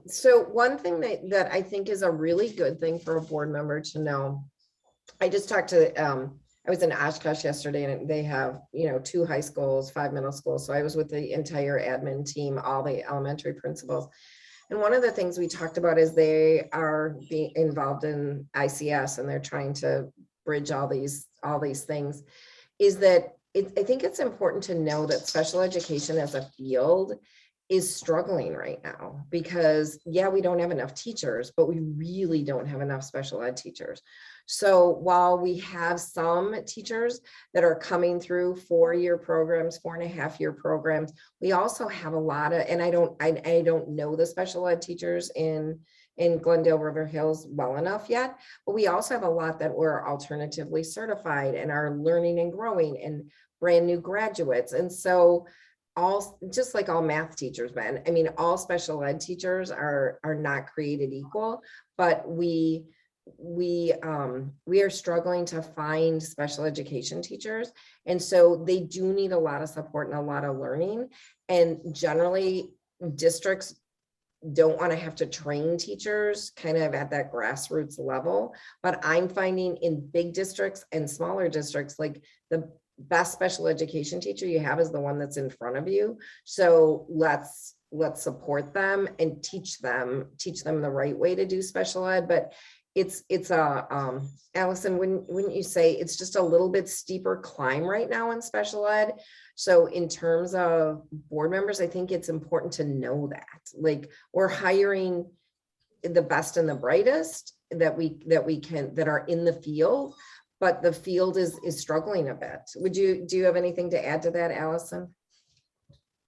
So one thing that I think is a really good thing for a board member to know, I just talked to, I was in Oshkosh yesterday, and they have, 2 high schools, 5 middle schools. So I was with the entire admin team, all the elementary principals. And one of the things we talked about is they are being involved in ICS, and they're trying to bridge all these things, is that I think it's important to know that special education as a field is struggling right now, because we don't have enough teachers, but we really don't have enough special ed teachers. So while we have some teachers that are coming through 4-year programs, 4.5-year programs, we also have a lot of, and I don't know the special ed teachers in Glendale-River Hills well enough yet, but we also have a lot that were alternatively certified and are learning and growing, and brand new graduates. And so just like all math teachers, Ben, all special ed teachers are not created equal, but we are struggling to find special education teachers. And so they do need a lot of support and a lot of learning. And generally districts don't want to have to train teachers kind of at that grassroots level. But I'm finding in big districts and smaller districts, like the best special education teacher you have is the one that's in front of you. So let's support them and teach them the right way to do special ed. But Allison, wouldn't you say it's just a little bit steeper climb right now in special ed? So in terms of board members, I think it's important to know that, like, we're hiring the best and the brightest that are in the field, but the field is struggling a bit. Do you have anything to add to that, Allison?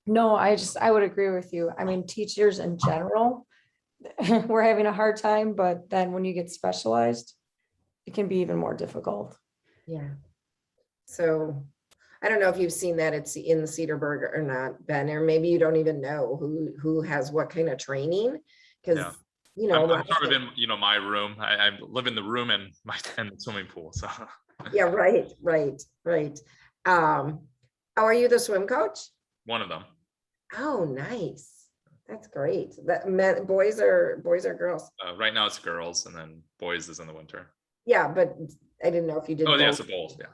No, I would agree with you. I mean, teachers in general, we're having a hard time, but then when you get specialized, it can be even more difficult. Yeah. So I don't know if you've seen that it's in the Cedarburg or not, Ben, or maybe you don't even know who has what kind of training, because Yeah. you know, I'm sort of in, my room. I live in the room and the swimming pool. So yeah, right. Are you the swim coach? one of them. Oh, nice. That's great. That boys or girls? Right now it's girls, and then boys is in the winter. Yeah, but I didn't know if you did. Oh, yeah, both. so both. Yeah.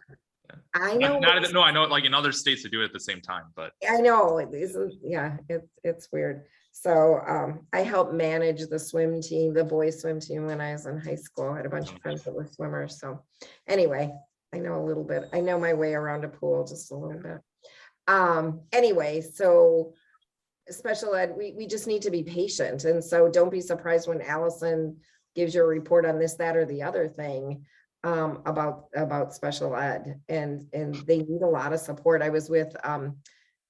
I know. No, I know. Like in other states, they do it at the same time, but I know it isn't. Yeah, it's weird. So I helped manage the swim team, the boys swim team, when I was in high school. I had a bunch of friends that were swimmers. So anyway, I know a little bit. I know my way around a pool just a little bit. Anyway, so special ed, we just need to be patient. And so don't be surprised when Allison gives you a report on this, that, or the other thing about special ed. And they need a lot of support. I was with,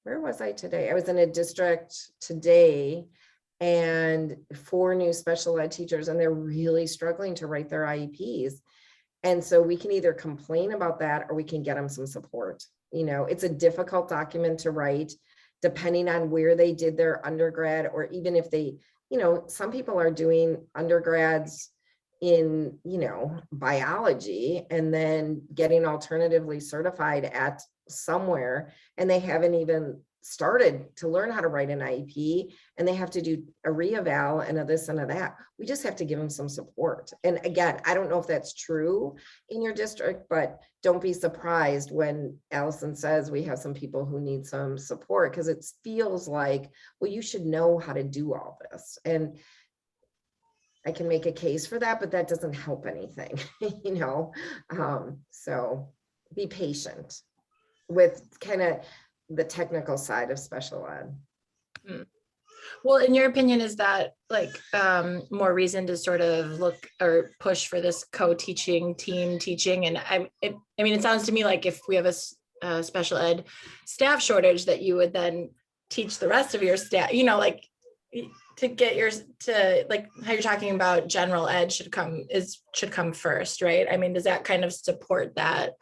where was I today? I was in a district today, and 4 new special ed teachers, and they're really struggling to write their IEPs. And so we can either complain about that, or we can get them some support. It's a difficult document to write, depending on where they did their undergrad, or even if they, some people are doing undergrads in, biology and then getting alternatively certified at somewhere, and they haven't even started to learn how to write an IEP, and they have to do a reeval and a this and a that. We just have to give them some support. And again, I don't know if that's true in your district, but don't be surprised when Allison says we have some people who need some support, because it feels like, well, you should know how to do all this. And I can make a case for that, but that doesn't help anything, so be patient with kind of the technical side of special ed. Well, in your opinion, is that like more reason to sort of look or push for this co-teaching, team teaching? And I mean, it sounds to me like if we have a special ed staff shortage, that you would then teach the rest of your staff, like to get to like how you're talking about general ed should come first, right? I mean, does that kind of support that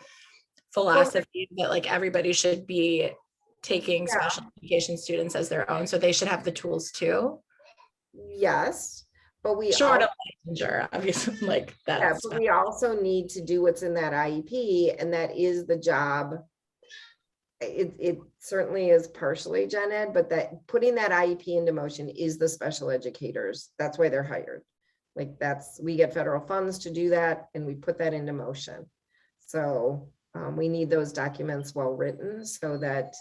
philosophy that like everybody should be taking special education students as their own, so they should have the tools too? Yes, but we short of licensure, obviously, like that. Yeah, but we also need to do what's in that IEP, and that is the job. It certainly is partially gen ed, but that putting that IEP into motion is the special educators. That's why they're hired. Like we get federal funds to do that, and we put that into motion. So we need those documents well written so that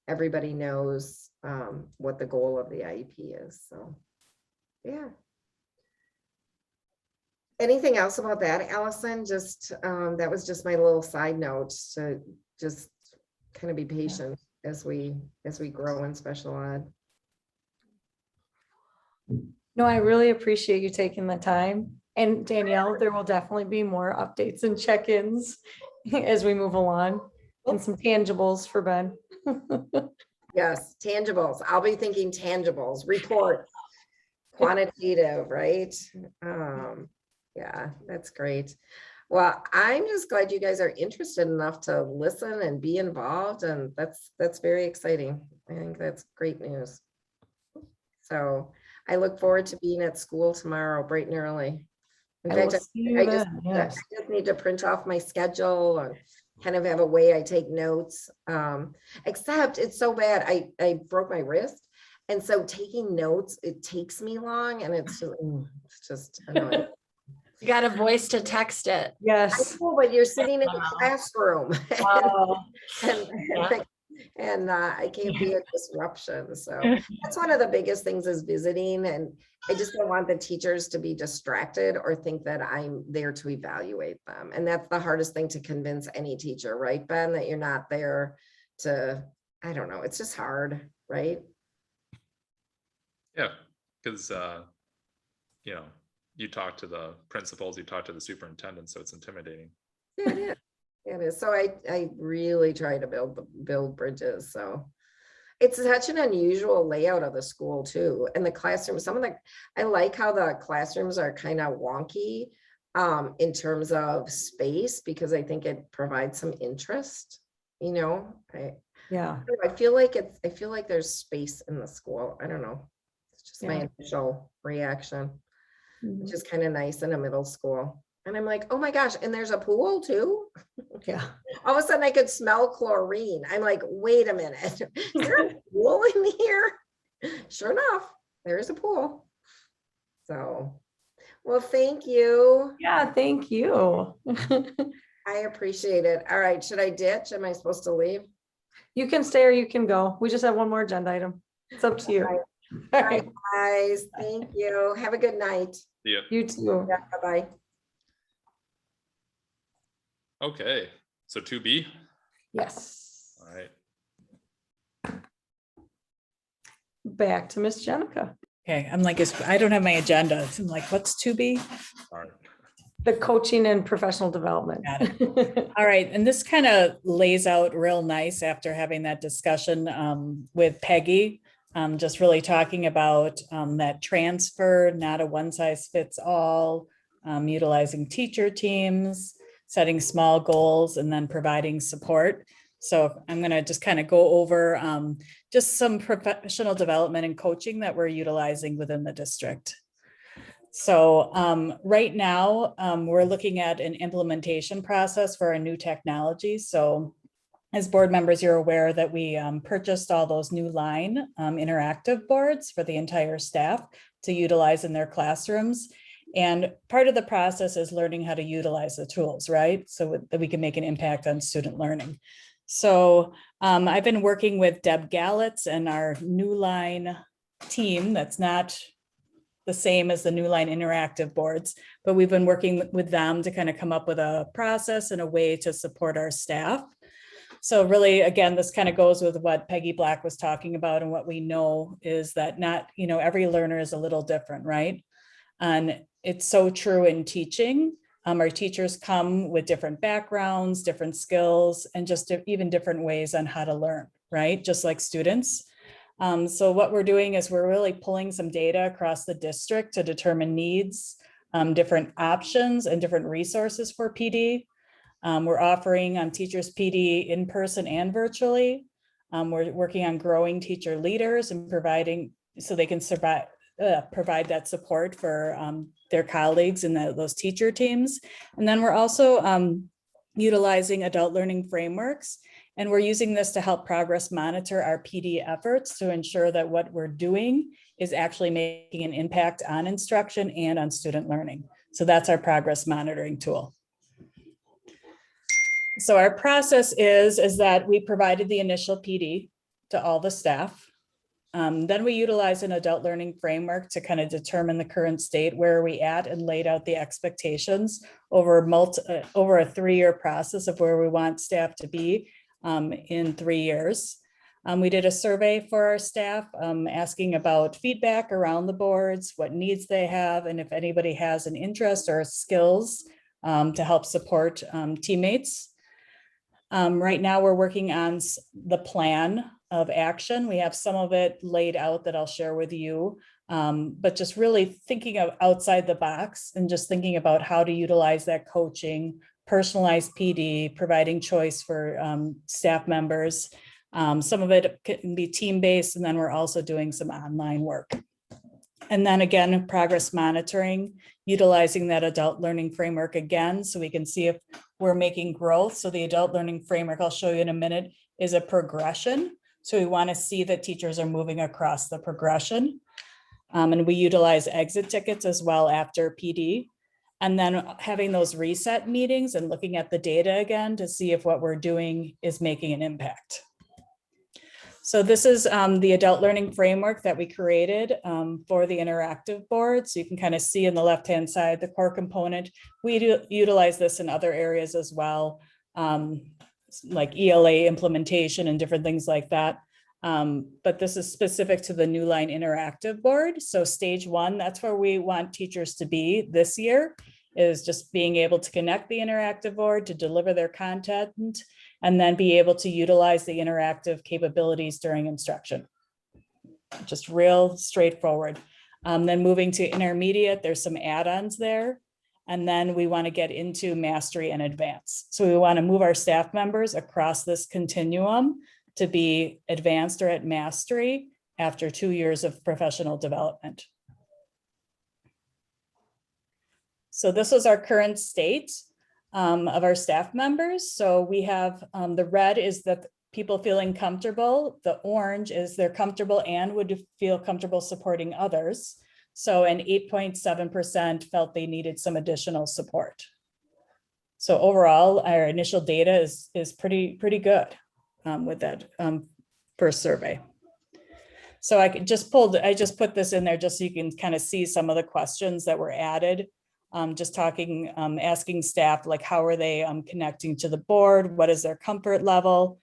everybody knows what the goal of the IEP is. So, yeah. Anything else about that, Allison? Just that was just my little side note to just kind of be patient as we grow in special ed. No, I really appreciate you taking the time. And Danielle, there will definitely be more updates and check-ins as we move along, and some tangibles for Ben. Yes, tangibles. I'll be thinking tangibles, report, quantitative, right? Yeah, that's great. Well, I'm just glad you guys are interested enough to listen and be involved, and that's very exciting. I think that's great news. So I look forward to being at school tomorrow, bright and early. In fact, I just need to print off my schedule and kind of have a way I take notes. Except it's so bad. I broke my wrist. And so taking notes, it takes me long, and it's just annoying. You got a voice to text it. Yes. I know, but you're sitting in the classroom. Oh. and And I can't be a disruption. So that's one of the biggest things is visiting. And I just don't want the teachers to be distracted or think that I'm there to evaluate them. And that's the hardest thing to convince any teacher, right, Ben, that you're not there to, I don't know, it's just hard, right? Yeah, because you talk to the principals, you talk to the superintendent, so it's intimidating. Yeah, it is. It is. So I really try to build bridges. So it's such an unusual layout of the school too. And the classroom, I like how the classrooms are kind of wonky in terms of space, because I think it provides some interest, Yeah. I feel like there's space in the school. I don't know. It's just my initial reaction, which is kind of nice in a middle school. And I'm like, oh my gosh, and there's a pool too? Yeah. All of a sudden I could smell chlorine. I'm like, wait a minute, is there a pool in here? Sure enough, there is a pool. So, well, thank you. Yeah, thank you. I appreciate it. All right, should I ditch? Am I supposed to leave? You can stay or you can go. We just have one more agenda item. It's up to you. All All right, right. guys, thank you. Have a good night. Yeah. You too. Yeah, bye-bye. Okay, so 2B. Yes. All right. Back to Miss Jenica. Okay, I'm like, I don't have my agenda. I'm like, what's to be? All right. The coaching and professional development. Got All right, and this kind of lays out real nice after having that discussion with Peggy, just really talking about that transfer, not a one size fits all, utilizing teacher teams, setting small goals, and then providing support. So I'm going to just kind of go over just some professional development and coaching that we're utilizing within the district. So right now, we're looking at an implementation process for a new technology. So as board members, you're aware that we purchased all those new line interactive boards for the entire staff to utilize in their classrooms. And part of the process is learning how to utilize the tools, right? So that we can make an impact on student learning. So I've been working with Deb Gallitz and our New Line team. That's not the same as the New Line interactive boards, but we've been working with them to kind of come up with a process and a way to support our staff. So really, again, this kind of goes with what Peggy Black was talking about, and what we know is that not, every learner is a little different, right? And it's so true in teaching. Our teachers come with different backgrounds, different skills, and just even different ways on how to learn, right? Just like students. So what we're doing is we're really pulling some data across the district to determine needs, different options, and different resources for PD. We're offering teachers PD in person and virtually. We're working on growing teacher leaders and providing so they can provide that support for their colleagues in those teacher teams. And then we're also utilizing adult learning frameworks. And we're using this to help progress monitor our PD efforts to ensure that what we're doing is actually making an impact on instruction and on student learning. So that's our progress monitoring tool. So our process is that we provided the initial PD to all the staff. Then we utilize an adult learning framework to kind of determine the current state, where are we at, and laid out the expectations over a 3-year process of where we want staff to be in 3 years. We did a survey for our staff asking about feedback around the boards, what needs they have, and if anybody has an interest or skills to help support teammates. Right now we're working on the plan of action. We have some of it laid out that I'll share with you, but just really thinking of outside the box and just thinking about how to utilize that coaching, personalized PD, providing choice for staff members. Some of it can be team-based, and then we're also doing some online work. And then again, progress monitoring, utilizing that adult learning framework again, so we can see if we're making growth. So the adult learning framework, I'll show you in a minute, is a progression. So we want to see that teachers are moving across the progression. And we utilize exit tickets as well after PD. And then having those reset meetings and looking at the data again to see if what we're doing is making an impact. So this is the adult learning framework that we created for the interactive board. So you can kind of see in the left-hand side, the core component. We do utilize this in other areas as well, like ELA implementation and different things like that. But this is specific to the New Line interactive board. So stage 1, that's where we want teachers to be this year, is just being able to connect the interactive board to deliver their content and then be able to utilize the interactive capabilities during instruction. Just real straightforward. Then moving to intermediate, there's some add-ons there. And then we want to get into mastery and advanced. So we want to move our staff members across this continuum to be advanced or at mastery after 2 years of professional development. So this is our current state of our staff members. So we have the red is that people feeling comfortable. The orange is they're comfortable and would feel comfortable supporting others. So an 8.7% felt they needed some additional support. So overall, our initial data is pretty good with that first survey. So I just put this in there just so you can kind of see some of the questions that were added. Just talking, asking staff, like, how are they connecting to the board? What is their comfort level?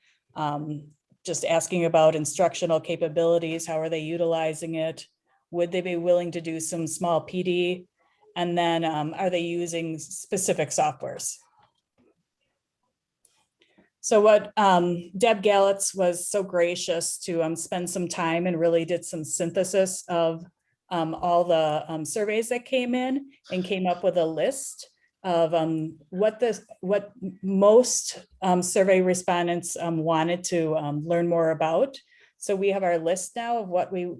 Just asking about instructional capabilities. How are they utilizing it? Would they be willing to do some small PD? And then are they using specific softwares? So what Deb Gallitz was so gracious to spend some time and really did some synthesis of all the surveys that came in and came up with a list of what most survey respondents wanted to learn more about. So we have our list now of what we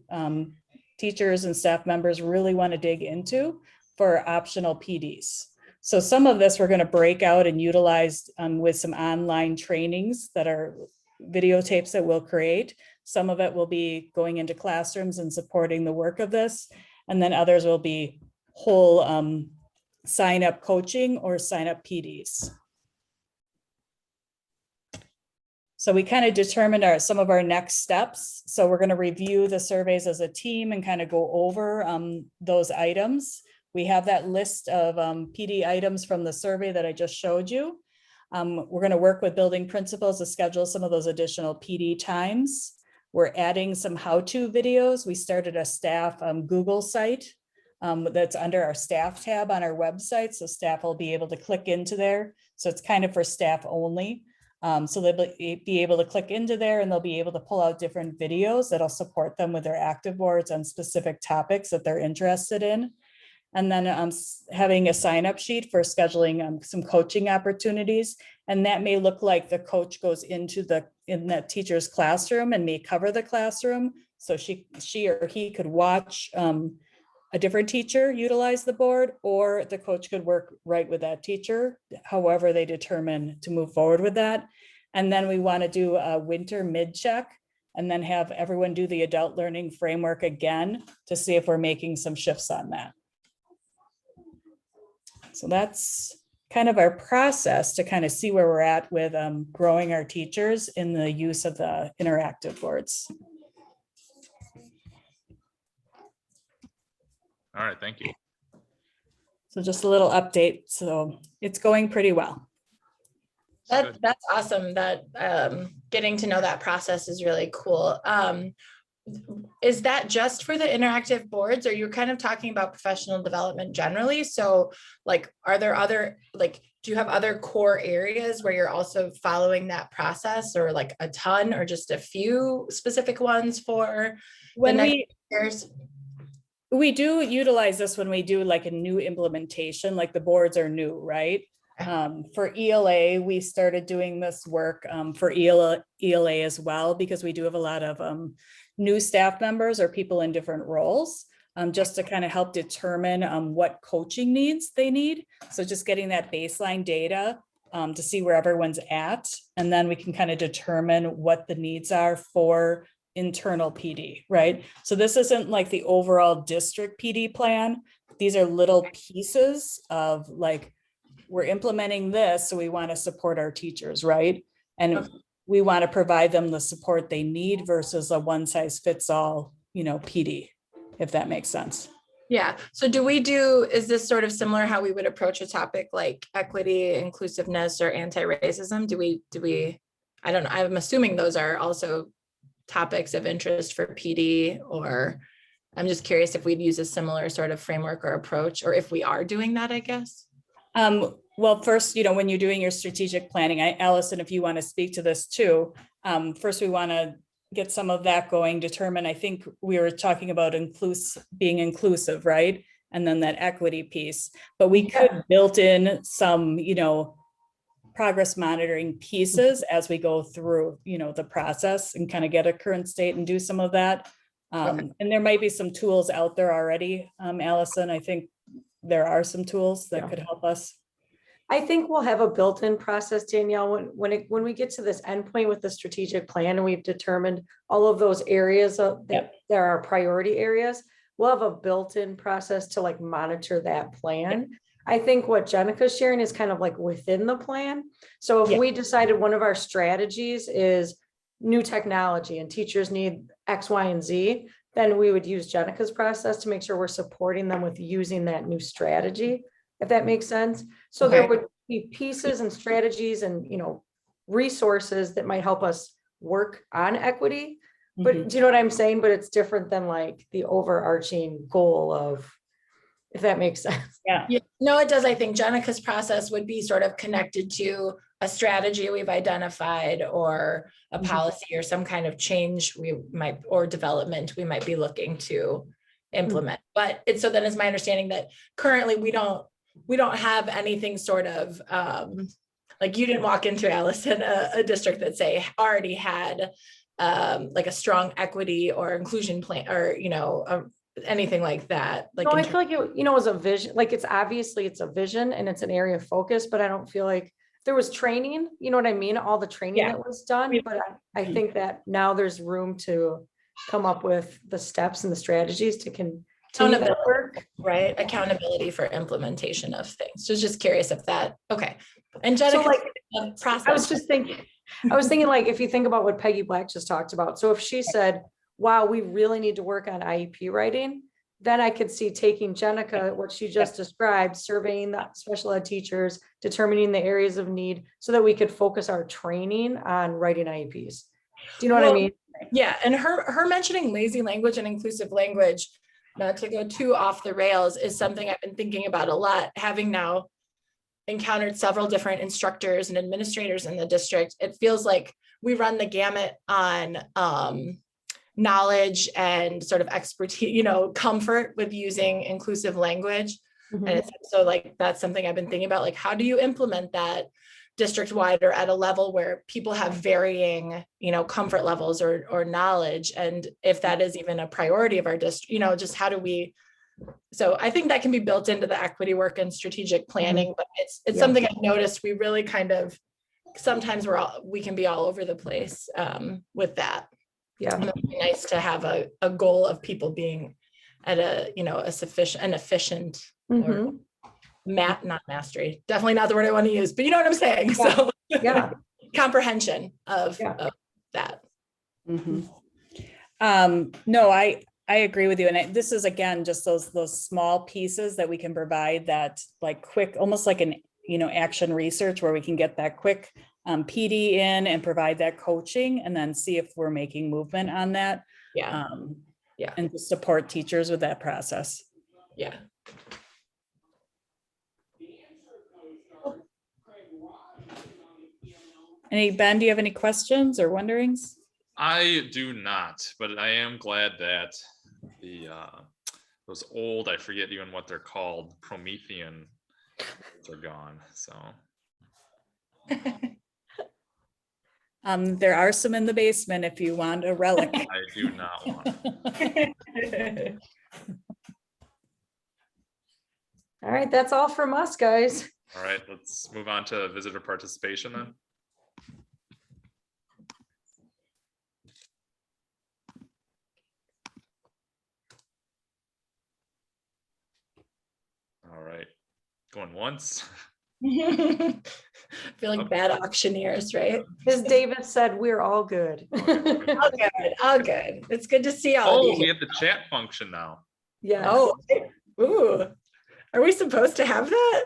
teachers and staff members really want to dig into for optional PDs. So some of this we're going to break out and utilize with some online trainings that are videotapes that we'll create. Some of it will be going into classrooms and supporting the work of this. And then others will be whole sign up coaching or sign up PDs. So we kind of determined some of our next steps. So we're going to review the surveys as a team and kind of go over those items. We have that list of PD items from the survey that I just showed you. We're going to work with building principals to schedule some of those additional PD times. We're adding some how-to videos. We started a staff Google site that's under our staff tab on our website. So staff will be able to click into there. So it's kind of for staff only. So they'll be able to click into there and they'll be able to pull out different videos that'll support them with their active boards on specific topics that they're interested in. And then having a sign-up sheet for scheduling some coaching opportunities. And that may look like the coach goes into in that teacher's classroom and may cover the classroom. So she or he could watch a different teacher utilize the board, or the coach could work right with that teacher, however they determine to move forward with that. And then we want to do a winter mid-check and then have everyone do the adult learning framework again to see if we're making some shifts on that. So that's kind of our process to kind of see where we're at with growing our teachers in the use of the interactive boards. All right, thank you. So just a little update. So it's going pretty well. Good. That's awesome. That getting to know that process is really cool. Is that just for the interactive boards, or you're kind of talking about professional development generally? So like, are there other, like, do you have other core areas where you're also following that process, or like a ton, or just a few specific ones for When the next years? we do utilize this when we do like a new implementation, like the boards are new, right? For ELA, we started doing this work for ELA as well, because we do have a lot of new staff members or people in different roles, just to kind of help determine what coaching needs they need. So just getting that baseline data to see where everyone's at, and then we can kind of determine what the needs are for internal PD, right? So this isn't like the overall district PD plan. These are little pieces of like, we're implementing this, so we want to support our teachers, right? And we want to provide them the support they need versus a one size fits all, PD, if that makes sense. Yeah. So is this sort of similar how we would approach a topic like equity, inclusiveness, or anti-racism? Do we, I don't know, I'm assuming those are also topics of interest for PD, or I'm just curious if we'd use a similar sort of framework or approach, or if we are doing that, I guess. Well, first, when you're doing your strategic planning, Allison, if you want to speak to this too, first we want to get some of that going, determine, I think we were talking about being inclusive, right? And then that equity piece, but we could build in some, progress monitoring pieces as we go through, the process and kind of get a current state and do some of that. And there might be some tools out there already. Allison, I think there are some tools that could help us. I think we'll have a built-in process, Danielle, when we get to this endpoint with the strategic plan and we've determined all of those areas that there are priority areas, we'll have a built-in process to like monitor that plan. I think what Jenica's sharing is kind of like within the plan. So if we decided one of our strategies is new technology and teachers need X, Y, and Z, then we would use Jenica's process to make sure we're supporting them with using that new strategy, if that makes sense. So there would be pieces and strategies and, resources that might help us work on equity. But do you know what I'm saying? But it's different than like the overarching goal of, if that makes sense. Yeah. No, it does. I think Jenica's process would be sort of connected to a strategy we've identified or a policy or some kind of change or development we might be looking to implement. But so then it's my understanding that currently we don't have anything sort of like you didn't walk into, Allison, a district that say already had like a strong equity or inclusion plan or, anything like that. Like, no, I feel like it was a vision, like it's a vision and it's an area of focus, but I don't feel like there was training, you know what I mean? All the training that was done, but I think that now there's room to come up with the steps and the strategies to continue that work. Right. Accountability for implementation of things. So just curious if that, okay. And Jenica, So like, process. I was thinking like, if you think about what Peggy Black just talked about, so if she said, wow, we really need to work on IEP writing, then I could see taking Jenica, what she just described, surveying the special ed teachers, determining the areas of need so that we could focus our training on writing IEPs. Do you know what I mean? Yeah. And her mentioning lazy language and inclusive language, not to go too off the rails, is something I've been thinking about a lot, having now encountered several different instructors and administrators in the district. It feels like we run the gamut on knowledge and sort of expertise, comfort with using inclusive language. And it's, so like, that's something I've been thinking about, like, how do you implement that district wide or at a level where people have varying, comfort levels or knowledge. And if that is even a priority of our district, just how do we, so I think that can be built into the equity work and strategic planning, but it's something I've noticed we really kind of, sometimes we can be all over the place with that. Yeah. And it'd be nice to have a goal of people being at a sufficient and efficient or not mastery, definitely not the word I want to use, but you know what I'm saying? So comprehension of that. No, I agree with you. And this is, again, just those small pieces that we can provide that like quick, almost like an, action research where we can get that quick PD in and provide that coaching and then see if we're making movement on that. And to support teachers with that process. Yeah. Ben, do you have any questions or wonderings? I do not, but I am glad that those old, I forget even what they're called, Promethean are gone. So there are some in the basement if you want a relic. I do not want. All right, that's all from us, guys. All right, let's move on to visitor participation then. All right, going once. Feeling bad auctioneers, right? As David said, we're all good. All good, all good. It's good to see all of Oh, you we here. have the chat function now. Yes. Oh, ooh, are we supposed to have that?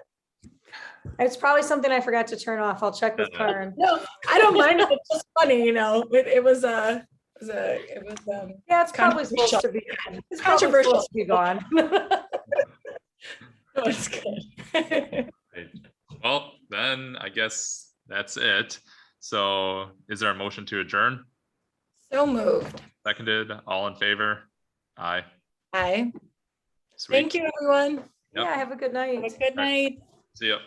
It's probably something I forgot to turn off. I'll check with Karen. No, I don't mind if it's just funny, you know, it was Yeah, it's probably supposed to be. It's probably controversial. supposed to be gone. Oh, it's good. Right. Well, then I guess that's it. So is there a motion to adjourn? So moved. Seconded, all in favor? Aye. Hi. Sweet. Thank you, everyone. Yep. Yeah, have a good night. Have a good night. See ya.